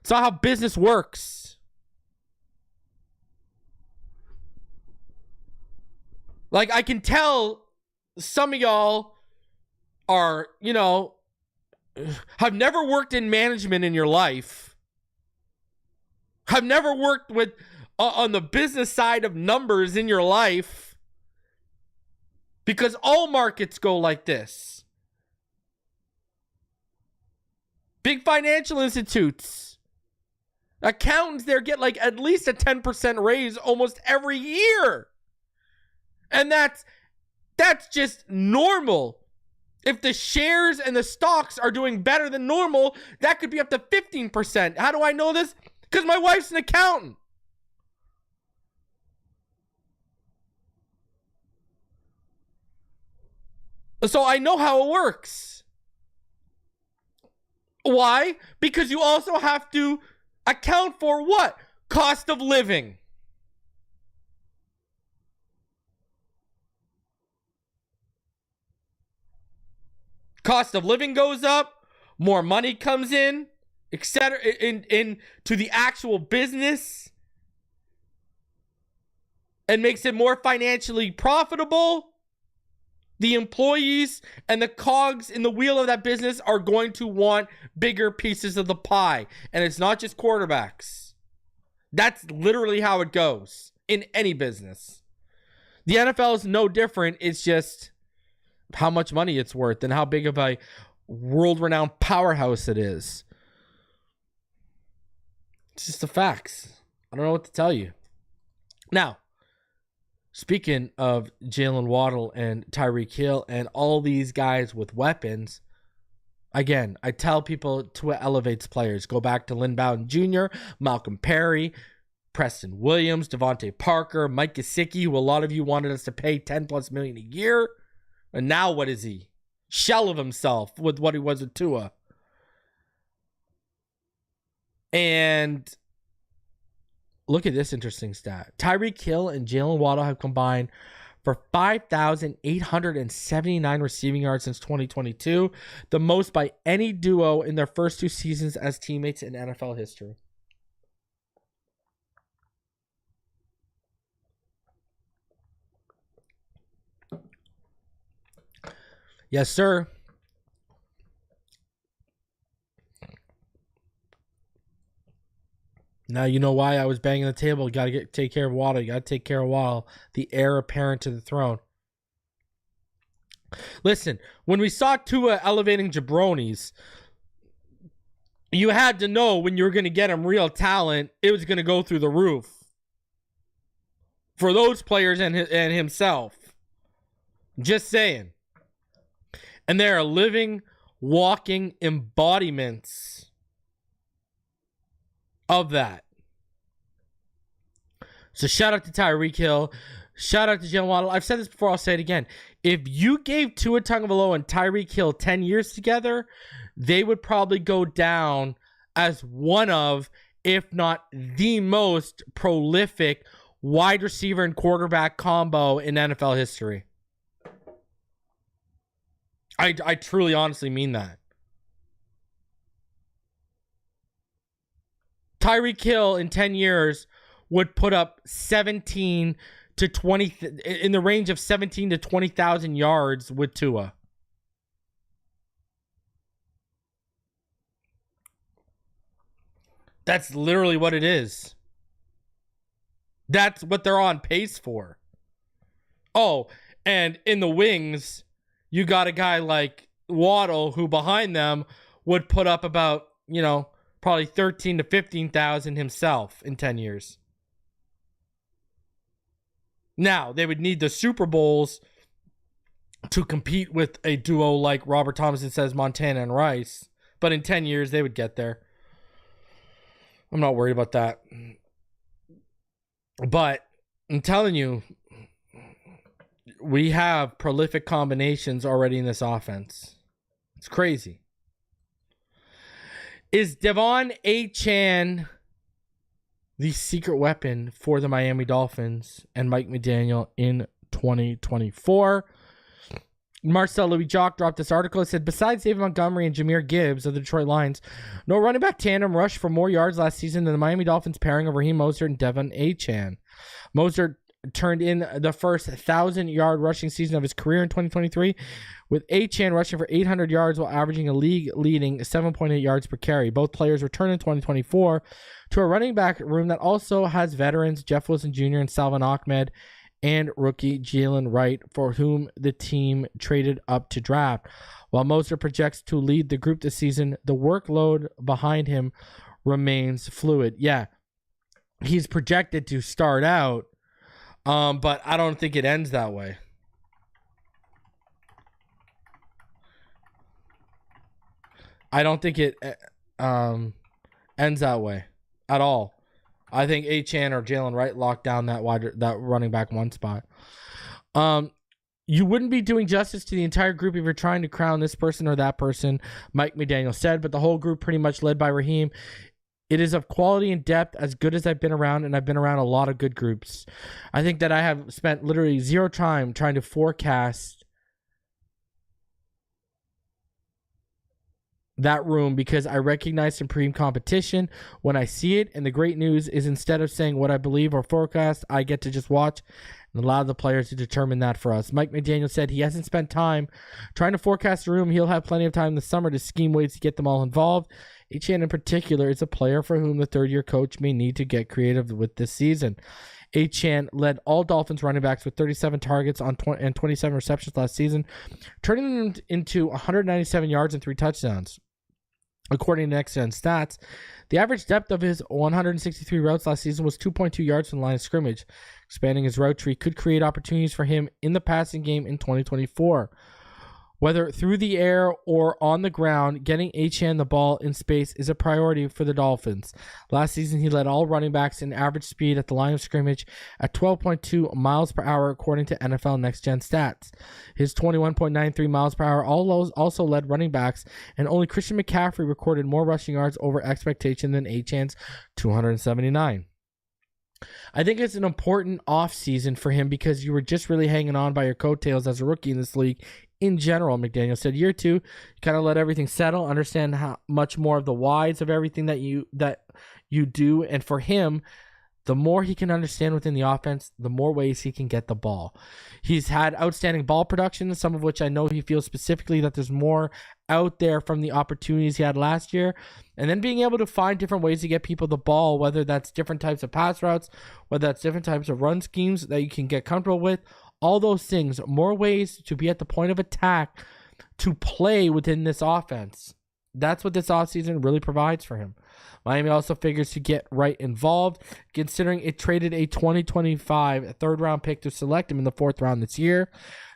It's not how business works. Like, I can tell some of y'all are, have never worked in management in your life. Have never worked with on the business side of numbers in your life. Because all markets go like this. Big financial institutes, accountants there get like at least a 10% raise almost every year. And that's just normal. If the shares and the stocks are doing better than normal, that could be up to 15%. How do I know this? Because my wife's an accountant. So I know how it works. Why? Because you also have to account for what? Cost of living. Cost of living goes up, more money comes in, etc. into the actual business and makes it more financially profitable. The employees and the cogs in the wheel of that business are going to want bigger pieces of the pie. And it's not just quarterbacks. That's literally how it goes in any business. The NFL is no different. It's just how much money it's worth and how big of a world-renowned powerhouse it is. It's just the facts. I don't know what to tell you. Now, speaking of Jaylen Waddle and Tyreek Hill and all these guys with weapons, again, I tell people Tua elevates players. Go back to Lynn Bowden Jr., Malcolm Perry, Preston Williams, Devontae Parker, Mike Gesicki, who a lot of you wanted us to pay $10+ million a year. And now what is he? Shell of himself with what he was with Tua. And look at this interesting stat. Tyreek Hill and Jaylen Waddle have combined for 5,879 receiving yards since 2022, the most by any duo in their first 2 seasons as teammates in NFL history. Yes, sir. Now you know why I was banging the table. You got to take care of Waddle. You got to take care of Waddle, the heir apparent to the throne. Listen, when we saw Tua elevating jabronis, you had to know when you were going to get him real talent, it was going to go through the roof. For those players and himself. Just saying. And they are living, walking embodiments of that. So shout out to Tyreek Hill. Shout out to Jevon Holland. I've said this before, I'll say it again. If you gave Tua Tagovailoa and Tyreek Hill 10 years together, they would probably go down as one of, if not the most prolific wide receiver and quarterback combo in NFL history. I truly, honestly mean that. Tyreek Hill in 10 years would put up 17 to 20, in the range of 17 to 20,000 yards with Tua. That's literally what it is. That's what they're on pace for. Oh, and in the wings, you got a guy like Waddle who behind them would put up about, probably 13 to 15,000 himself in 10 years. Now, they would need the Super Bowls to compete with a duo like Robert Thomas says Montana and Rice. But in 10 years, they would get there. I'm not worried about that. But I'm telling you, we have prolific combinations already in this offense. It's crazy. Is De'Von Achane the secret weapon for the Miami Dolphins and Mike McDaniel in 2024? Marcel Louis-Jacques dropped this article. It said, besides David Montgomery and Jahmyr Gibbs of the Detroit Lions, no running back tandem rushed for more yards last season than the Miami Dolphins pairing of Raheem Mostert and De'Von Achane. Mostert turned in the first 1,000-yard rushing season of his career in 2023, with Achane rushing for 800 yards while averaging a league-leading 7.8 yards per carry. Both players return in 2024 to a running back room that also has veterans Jeff Wilson Jr. and Salvon Ahmed and rookie Jaylen Wright, for whom the team traded up to draft. While Moser projects to lead the group this season, the workload behind him remains fluid. Yeah, he's projected to start out, but I don't think it ends that way. I don't think it ends that way at all. I think Achane or Jaylen Wright locked down that running back one spot. You wouldn't be doing justice to the entire group if you're trying to crown this person or that person, Mike McDaniel said, but the whole group, pretty much led by Raheem, it is of quality and depth as good as I've been around, and I've been around a lot of good groups. I think that I have spent literally zero time trying to forecast that room because I recognize supreme competition when I see it, and the great news is instead of saying what I believe or forecast, I get to just watch and allow the players to determine that for us. Mike McDaniel said he hasn't spent time trying to forecast the room. He'll have plenty of time this summer to scheme ways to get them all involved. Achane in particular is a player for whom the third-year coach may need to get creative with this season. Achane led all Dolphins running backs with 37 targets and 27 receptions last season, turning them into 197 yards and 3 touchdowns. According to Next Gen Stats, the average depth of his 163 routes last season was 2.2 yards from the line of scrimmage. Expanding his route tree could create opportunities for him in the passing game in 2024. Whether through the air or on the ground, getting Achane the ball in space is a priority for the Dolphins. Last season, he led all running backs in average speed at the line of scrimmage at 12.2 miles per hour, according to NFL Next Gen Stats. His 21.93 miles per hour also led running backs, and only Christian McCaffrey recorded more rushing yards over expectation than Achane's 279. I think it's an important offseason for him because you were just really hanging on by your coattails as a rookie in this league. In general, McDaniel said, year 2, you kind of let everything settle, understand how much more of the whys of everything that you do, and for him, the more he can understand within the offense, the more ways he can get the ball. He's had outstanding ball production, some of which I know he feels specifically that there's more out there from the opportunities he had last year, and then being able to find different ways to get people the ball, whether that's different types of pass routes, whether that's different types of run schemes that you can get comfortable with. All those things, more ways to be at the point of attack to play within this offense. That's what this offseason really provides for him. Miami also figures to get Wright involved, considering it traded a 2025 third-round pick to select him in the 4th round this year.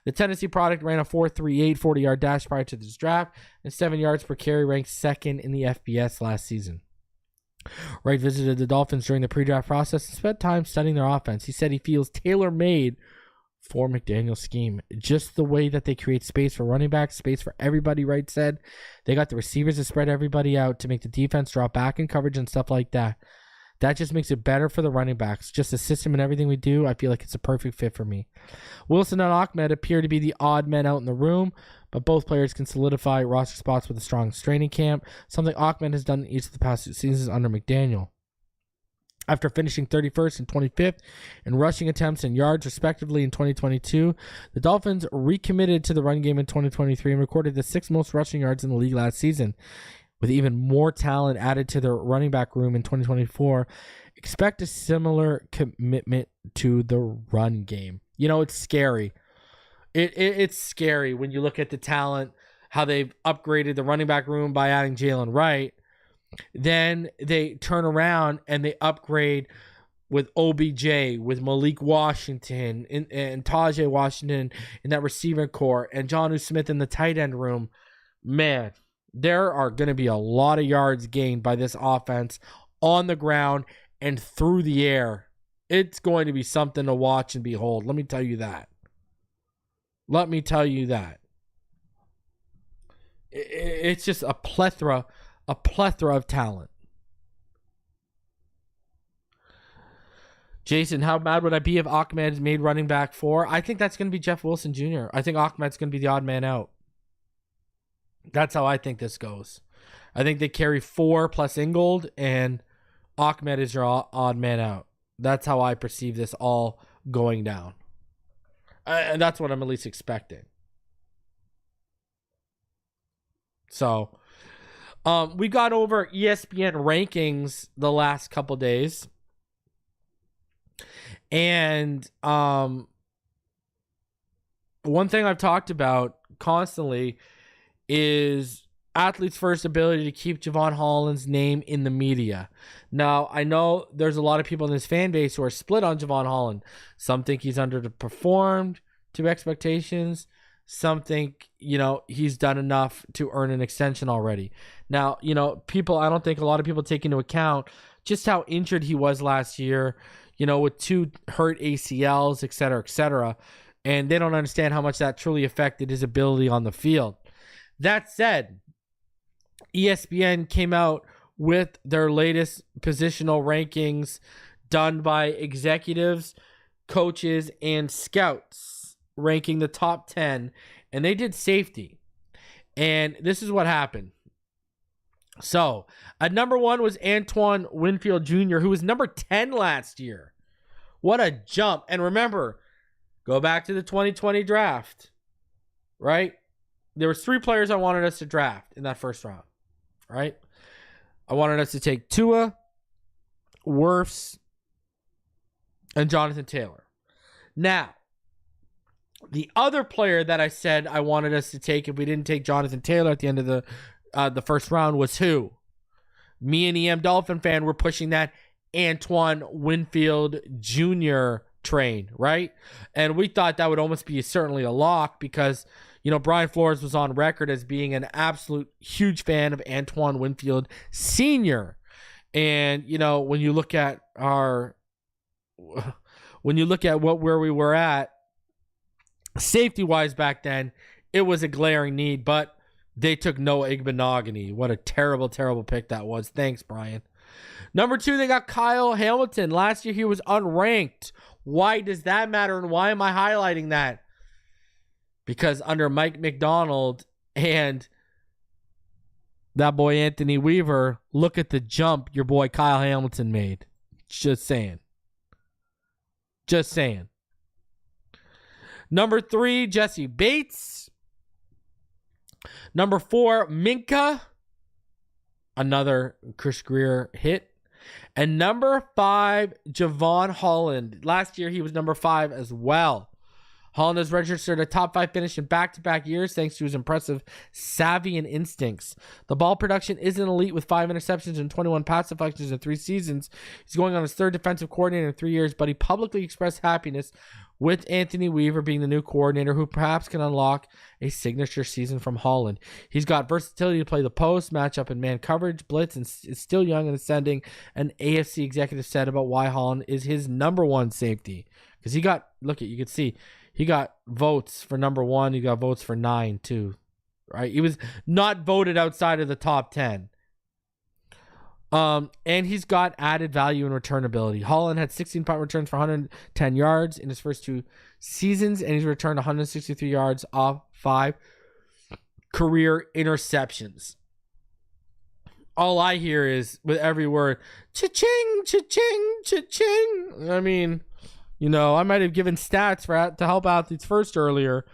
The Tennessee product ran a 4.38 40-yard dash prior to this draft, and 7 yards per carry, ranked 2nd in the FBS last season. Wright visited the Dolphins during the pre-draft process and spent time studying their offense. He said he feels tailor-made for McDaniel's scheme. Just the way that they create space for running backs, space for everybody, Wright said. They got the receivers to spread everybody out to make the defense drop back in coverage and stuff like that. That just makes it better for the running backs. Just the system and everything we do, I feel like it's a perfect fit for me. Wilson and Ahmed appear to be the odd men out in the room, but both players can solidify roster spots with a strong training camp, something Ahmed has done in each of the past 2 seasons under McDaniel. After finishing 31st and 25th in rushing attempts and yards, respectively, in 2022, the Dolphins recommitted to the run game in 2023 and recorded the 6th most rushing yards in the league last season. With even more talent added to their running back room in 2024, expect a similar commitment to the run game. You know, it's scary. It's scary when you look at the talent, how they've upgraded the running back room by adding Jaylen Wright. Then they turn around and they upgrade with OBJ, with Malik Washington and Tajay Washington in that receiver core, and Jonnu Smith in the tight end room. Man, there are going to be a lot of yards gained by this offense on the ground and through the air. It's going to be something to watch and behold. Let me tell you that. It's just a plethora of talent. Jason, how mad would I be if Ahmed is made running back 4? I think that's going to be Jeff Wilson Jr. I think Ahmed's going to be the odd man out. That's how I think this goes. I think they carry 4 plus Ingold, and Ahmed is your odd man out. That's how I perceive this all going down. And that's what I'm at least expecting. So, we got over ESPN rankings the last couple days. And one thing I've talked about constantly is athletes' first ability to keep Jevon Holland's name in the media. Now, I know there's a lot of people in this fan base who are split on Jevon Holland. Some think he's underperformed to expectations. Some think, he's done enough to earn an extension already. Now, I don't think a lot of people take into account just how injured he was last year, with 2 hurt ACLs, et cetera, and they don't understand how much that truly affected his ability on the field. That said, ESPN came out with their latest positional rankings done by executives, coaches, and scouts, ranking the top 10, and they did safety. And this is what happened. So, at number 1 was Antoine Winfield Jr., who was number 10 last year. What a jump. And remember, go back to the 2020 draft, right? There was 3 players I wanted us to draft in that first round, right? I wanted us to take Tua, Wirfs, and Jonathan Taylor. Now, the other player that I said I wanted us to take if we didn't take Jonathan Taylor at the end of the first round was who? Me and EM Dolphin fan were pushing that Antoine Winfield Jr. train, right? And we thought that would almost be certainly a lock because, Brian Flores was on record as being an absolute huge fan of Antoine Winfield Sr. And, when you look at where we were at, safety-wise back then, it was a glaring need, but they took Noah Igbenogany. What a terrible, terrible pick that was. Thanks, Brian. Number 2, they got Kyle Hamilton. Last year, he was unranked. Why does that matter, and why am I highlighting that? Because under Mike McDonald and that boy Anthony Weaver, look at the jump your boy Kyle Hamilton made. Just saying. Just saying. Number 3, Jesse Bates. Number 4, Minka. Another Chris Greer hit. And number 5, Jevon Holland. Last year, he was number 5 as well. Holland has registered a top 5 finish in back-to-back years thanks to his impressive savvy and instincts. The ball production isn't elite with 5 interceptions and 21 pass deflections in 3 seasons. He's going on his 3rd defensive coordinator in 3 years, but he publicly expressed happiness with Anthony Weaver being the new coordinator who perhaps can unlock a signature season from Holland. He's got versatility to play the post, match up in man coverage, blitz, and is still young and ascending. An AFC executive said about why Holland is his number 1 safety. Because you can see, he got votes for number 1. He got votes for 9 too, right? He was not voted outside of the top 10. And he's got added value and return ability. Holland had 16 punt returns for 110 yards in his first 2 seasons, and he's returned 163 yards off 5 career interceptions. All I hear is, with every word, cha-ching, cha-ching, cha-ching. I mean, I might have given stats to help athletes first earlier.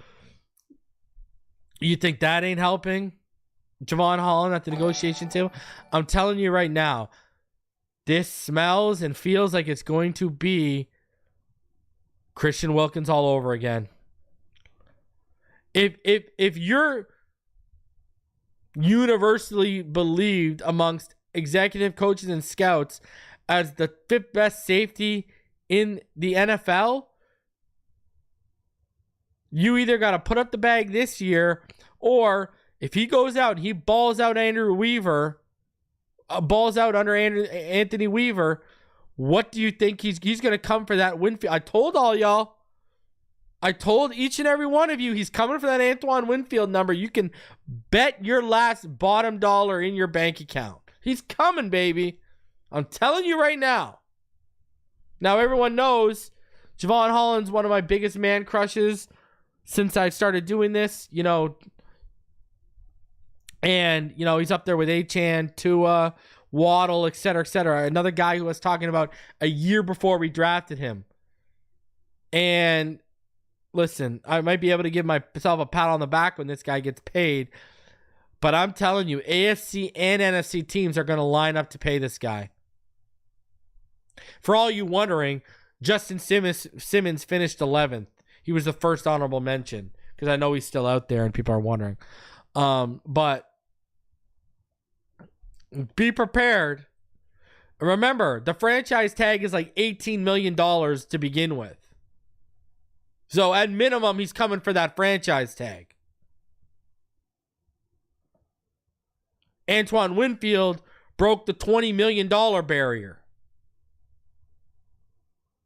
You think that ain't helping Jevon Holland at the negotiation table? I'm telling you right now, this smells and feels like it's going to be Christian Wilkins all over again. If you're universally believed amongst executive coaches and scouts as the 5th best safety in the NFL, you either got to put up the bag this year, or if he goes out and he balls out Andrew Weaver, balls out under Anthony Weaver, what do you think he's going to come for that Winfield? I told all y'all. I told each and every one of you he's coming for that Antoine Winfield number. You can bet your last bottom dollar in your bank account. He's coming, baby. I'm telling you right now. Now, everyone knows Jevon Holland's one of my biggest man crushes since I started doing this, and, he's up there with Achane, Tua, Waddle, et cetera, et cetera. Another guy who was talking about a year before we drafted him. And listen, I might be able to give myself a pat on the back when this guy gets paid. But I'm telling you, AFC and NFC teams are going to line up to pay this guy. For all you wondering, Justin Simmons finished 11th. He was the first honorable mention because I know he's still out there and people are wondering. But be prepared. Remember, the franchise tag is like $18 million to begin with. So at minimum, he's coming for that franchise tag. Antoine Winfield broke the $20 million barrier.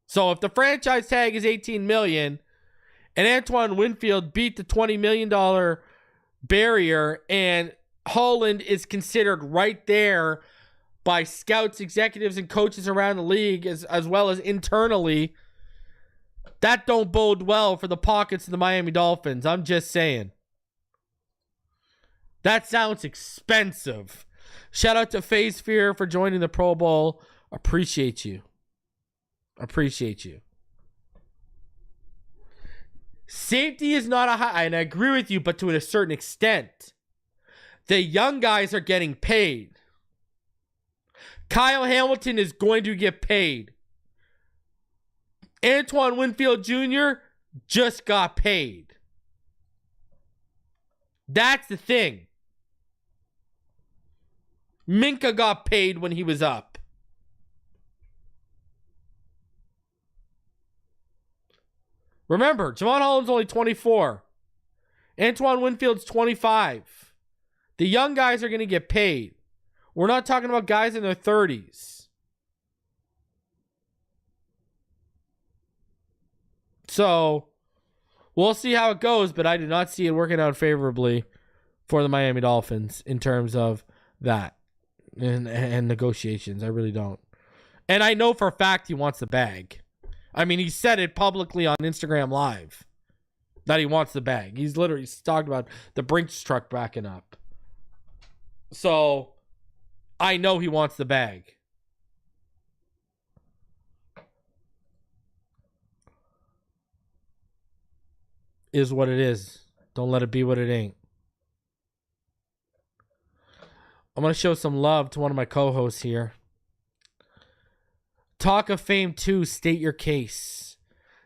So if the franchise tag is $18 million and Antoine Winfield beat the $20 million barrier and Holland is considered right there by scouts, executives, and coaches around the league as well as internally, that don't bode well for the pockets of the Miami Dolphins. I'm just saying. That sounds expensive. Shout out to FaZe Fear for joining the Pro Bowl. Appreciate you. Appreciate you. Safety is not a high, and I agree with you, but to a certain extent. The young guys are getting paid. Kyle Hamilton is going to get paid. Antoine Winfield Jr. just got paid. That's the thing. Minka got paid when he was up. Remember, Jevon Holland's only 24. Antoine Winfield's 25. The young guys are going to get paid. We're not talking about guys in their 30s. So, we'll see how it goes, but I do not see it working out favorably for the Miami Dolphins in terms of that and negotiations. I really don't. And I know for a fact he wants the bag. I mean, he said it publicly on Instagram Live that he wants the bag. He's talked about the Brinks truck backing up. So, I know he wants the bag. Is what it is. Don't let it be what it ain't. I'm going to show some love to one of my co-hosts here. Talk of Fame 2, state your case.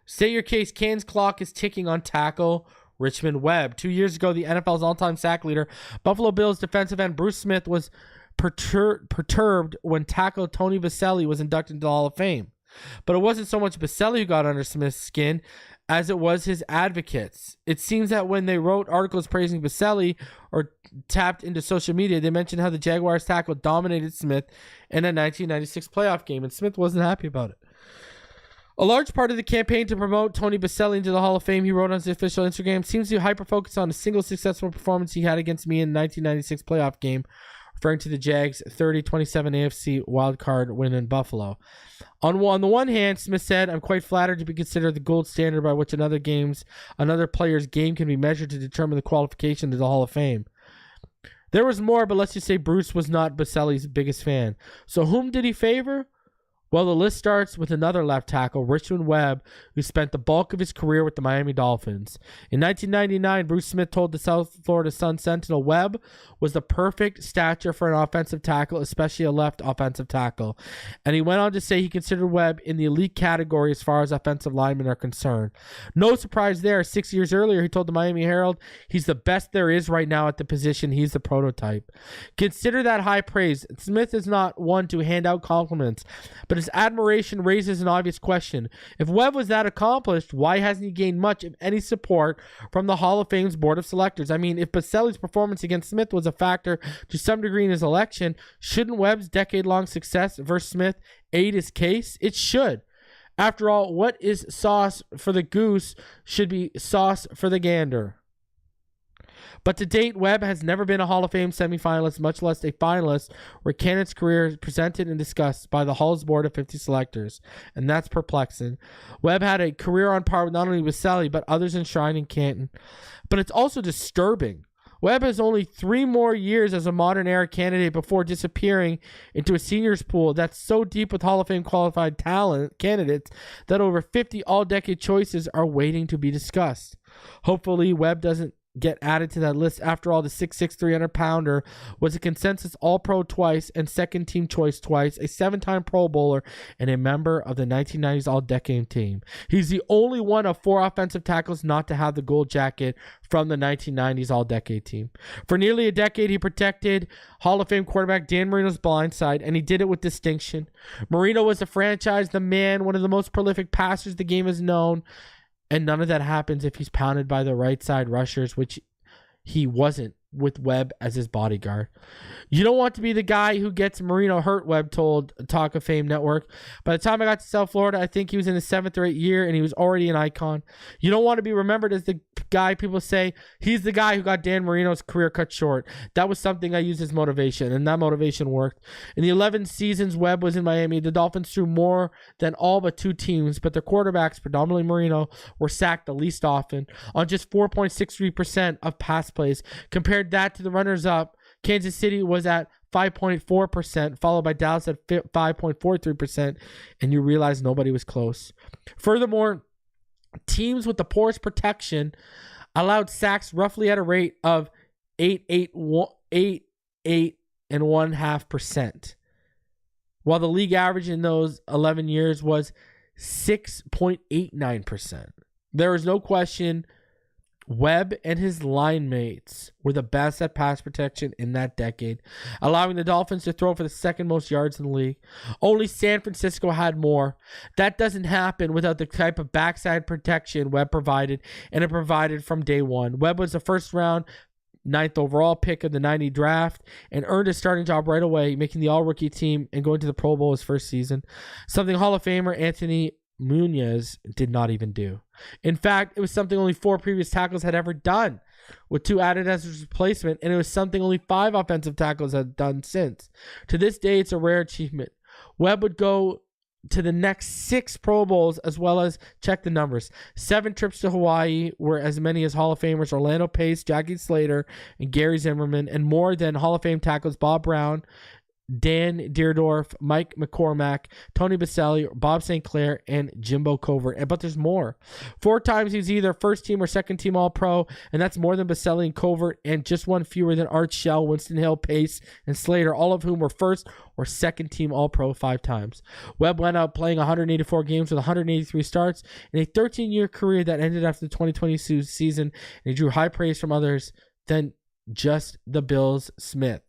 State your case. Canton's clock is ticking on tackle Richmond Webb. 2 years ago, the NFL's all-time sack leader, Buffalo Bills defensive end Bruce Smith, was perturbed when tackle Tony Baselli was inducted into the Hall of Fame. But it wasn't so much Baselli who got under Smith's skin as it was his advocates. It seems that when they wrote articles praising Baselli or tapped into social media, they mentioned how the Jaguars tackle dominated Smith in a 1996 playoff game, and Smith wasn't happy about it. A large part of the campaign to promote Tony Baselli into the Hall of Fame, he wrote on his official Instagram, seems to hyper-focus on a single successful performance he had against me in the 1996 playoff game, referring to the Jags' 30-27 AFC wildcard win in Buffalo. On the one hand, Smith said, I'm quite flattered to be considered the gold standard by which another player's game can be measured to determine the qualification to the Hall of Fame. There was more, but let's just say Bruce was not Baselli's biggest fan. So whom did he favor? Well, the list starts with another left tackle, Richmond Webb, who spent the bulk of his career with the Miami Dolphins. In 1999, Bruce Smith told the South Florida Sun-Sentinel Webb was the perfect stature for an offensive tackle, especially a left offensive tackle. And he went on to say he considered Webb in the elite category as far as offensive linemen are concerned. No surprise there. 6 years earlier, he told the Miami Herald he's the best there is right now at the position. He's the prototype. Consider that high praise. Smith is not one to hand out compliments, but his admiration raises an obvious question. If Webb was that accomplished, why hasn't he gained much, if any, support from the Hall of Fame's board of selectors? I mean, if Baselli's performance against Smith was a factor to some degree in his election, shouldn't Webb's decade-long success versus Smith aid his case? It should. After all, what is sauce for the goose should be sauce for the gander. But to date, Webb has never been a Hall of Fame semifinalist, much less a finalist, where Cannon's career is presented and discussed by the Hall's board of 50 selectors. And that's perplexing. Webb had a career on par with not only Baselli, but others enshrined in Canton. But it's also disturbing. Webb has only 3 more years as a modern era candidate before disappearing into a seniors pool that's so deep with Hall of Fame qualified talent candidates that over 50 all-decade choices are waiting to be discussed. Hopefully, Webb doesn't get added to that list. After all, the 6'6", 300-pounder was a consensus All-Pro twice and second-team choice twice, a 7-time Pro Bowler, and a member of the 1990s All-Decade team. He's the only one of 4 offensive tackles not to have the gold jacket from the 1990s All-Decade team. For nearly a decade, he protected Hall of Fame quarterback Dan Marino's blind side, and he did it with distinction. Marino was the franchise, the man, one of the most prolific passers the game has known. And none of that happens if he's pounded by the right side rushers, which he wasn't with Webb as his bodyguard. You don't want to be the guy who gets Marino hurt, Webb told Talk of Fame Network. By the time I got to South Florida, I think he was in his 7th or 8th year, and he was already an icon. You don't want to be remembered as the guy people say, he's the guy who got Dan Marino's career cut short. That was something I used as motivation, and that motivation worked. In the 11 seasons Webb was in Miami, the Dolphins threw more than all but 2 teams, but their quarterbacks, predominantly Marino, were sacked the least often, on just 4.63% of pass plays. Compared that to the runners-up, Kansas City was at 5.4%, followed by Dallas at 5.43%, and you realize nobody was close. Furthermore, teams with the poorest protection allowed sacks roughly at a rate of 8.5%, while the league average in those 11 years was 6.89%. There is no question Webb and his line mates were the best at pass protection in that decade, allowing the Dolphins to throw for the 2nd most yards in the league. Only San Francisco had more. That doesn't happen without the type of backside protection Webb provided, and it provided from day one. Webb was the 1st round, 9th overall pick of the 90 draft, and earned a starting job right away, making the all-rookie team and going to the Pro Bowl his first season, something Hall of Famer Anthony Munoz did not even do. In fact, it was something only 4 previous tackles had ever done, with 2 added as a replacement, and it was something only 5 offensive tackles had done since. To this day, it's a rare achievement. Webb would go to the next 6 Pro Bowls, as well as, check the numbers, 7 trips to Hawaii, where as many as Hall of Famers Orlando Pace, Jackie Slater, and Gary Zimmerman, and more than Hall of Fame tackles Bob Brown, Dan Deerdorf, Mike McCormack, Tony Baselli, Bob St. Clair, and Jimbo Covert. But there's more. 4 times he was either 1st team or 2nd team All-Pro, and that's more than Baselli and Covert, and just 1 fewer than Art Shell, Winston Hill, Pace, and Slater, all of whom were 1st or 2nd team All-Pro 5 times. Webb went out playing 184 games with 183 starts in a 13-year career that ended after the 2020 season, and he drew high praise from others than just the Bills Smith.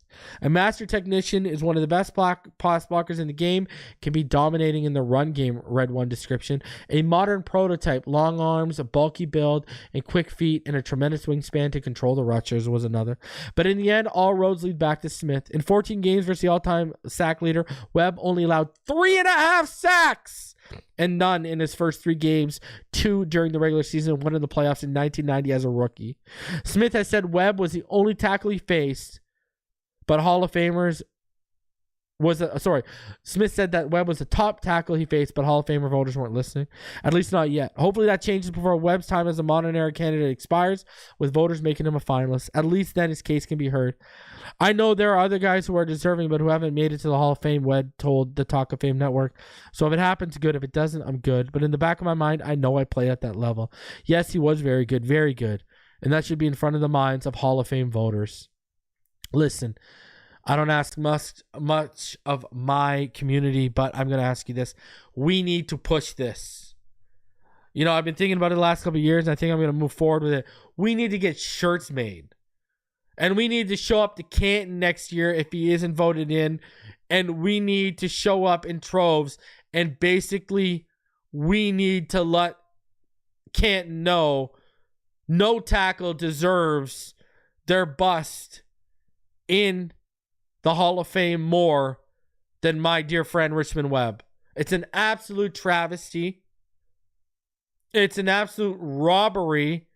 A master technician is one of the best pass blockers in the game, can be dominating in the run game, read one description. A modern prototype, long arms, a bulky build, and quick feet, and a tremendous wingspan to control the rushers was another. But in the end, all roads lead back to Smith. In 14 games versus the all-time sack leader, Webb only allowed 3.5 sacks and none in his first 3 games, 2 during the regular season, 1 in the playoffs in 1990 as a rookie. Smith has said Webb was the only tackle he faced, but Hall of Famers Smith said that Webb was the top tackle he faced, but Hall of Famer voters weren't listening. At least not yet. Hopefully that changes before Webb's time as a modern era candidate expires, with voters making him a finalist. At least then his case can be heard. I know there are other guys who are deserving, but who haven't made it to the Hall of Fame, Webb told the Talk of Fame Network. So if it happens, good. If it doesn't, I'm good. But in the back of my mind, I know I played at that level. Yes, he was very good, very good. And that should be in front of the minds of Hall of Fame voters. Listen, I don't ask much of my community, but I'm going to ask you this. We need to push this. You know, I've been thinking about it the last couple of years, and I think I'm going to move forward with it. We need to get shirts made. And we need to show up to Canton next year if he isn't voted in. And we need to show up in troves. And basically, we need to let Canton know no tackle deserves their bust in the Hall of Fame more than my dear friend Richmond Webb. It's an absolute travesty. It's an absolute robbery.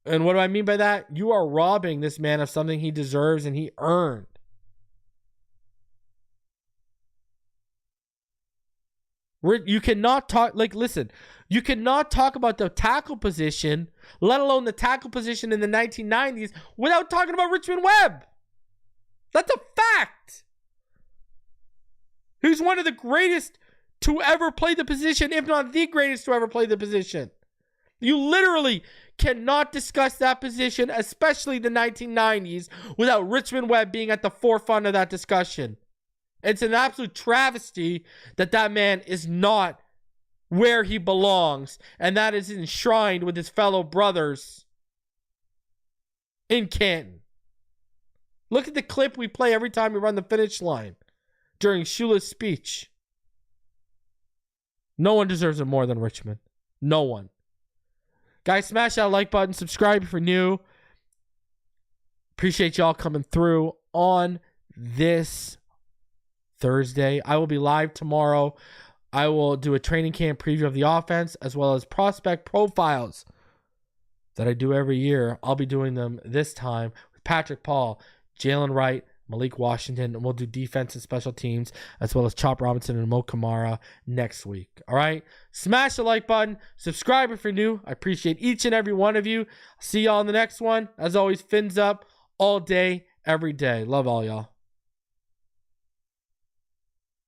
And what do I mean by that? You are robbing this man of something he deserves and he earned. You cannot talk, listen, you cannot talk about the tackle position, let alone the tackle position in the 1990s, without talking about Richmond Webb. That's a fact. He's one of the greatest to ever play the position, if not the greatest to ever play the position. You literally cannot discuss that position, especially the 1990s, without Richmond Webb being at the forefront of that discussion. It's an absolute travesty that man is not where he belongs, and that is enshrined with his fellow brothers in Canton. Look at the clip we play every time we run the finish line during Shula's speech. No one deserves it more than Richmond. No one. Guys, smash that like button. Subscribe if you're new. Appreciate y'all coming through on this Thursday. I will be live tomorrow. I will do a training camp preview of the offense as well as prospect profiles that I do every year. I'll be doing them this time with Patrick Paul, Jaylen Wright, Malik Washington, and we'll do defense and special teams as well as Chop Robinson and Mo Kamara next week. All right? Smash the like button. Subscribe if you're new. I appreciate each and every one of you. See y'all in the next one. As always, fins up all day, every day. Love all y'all.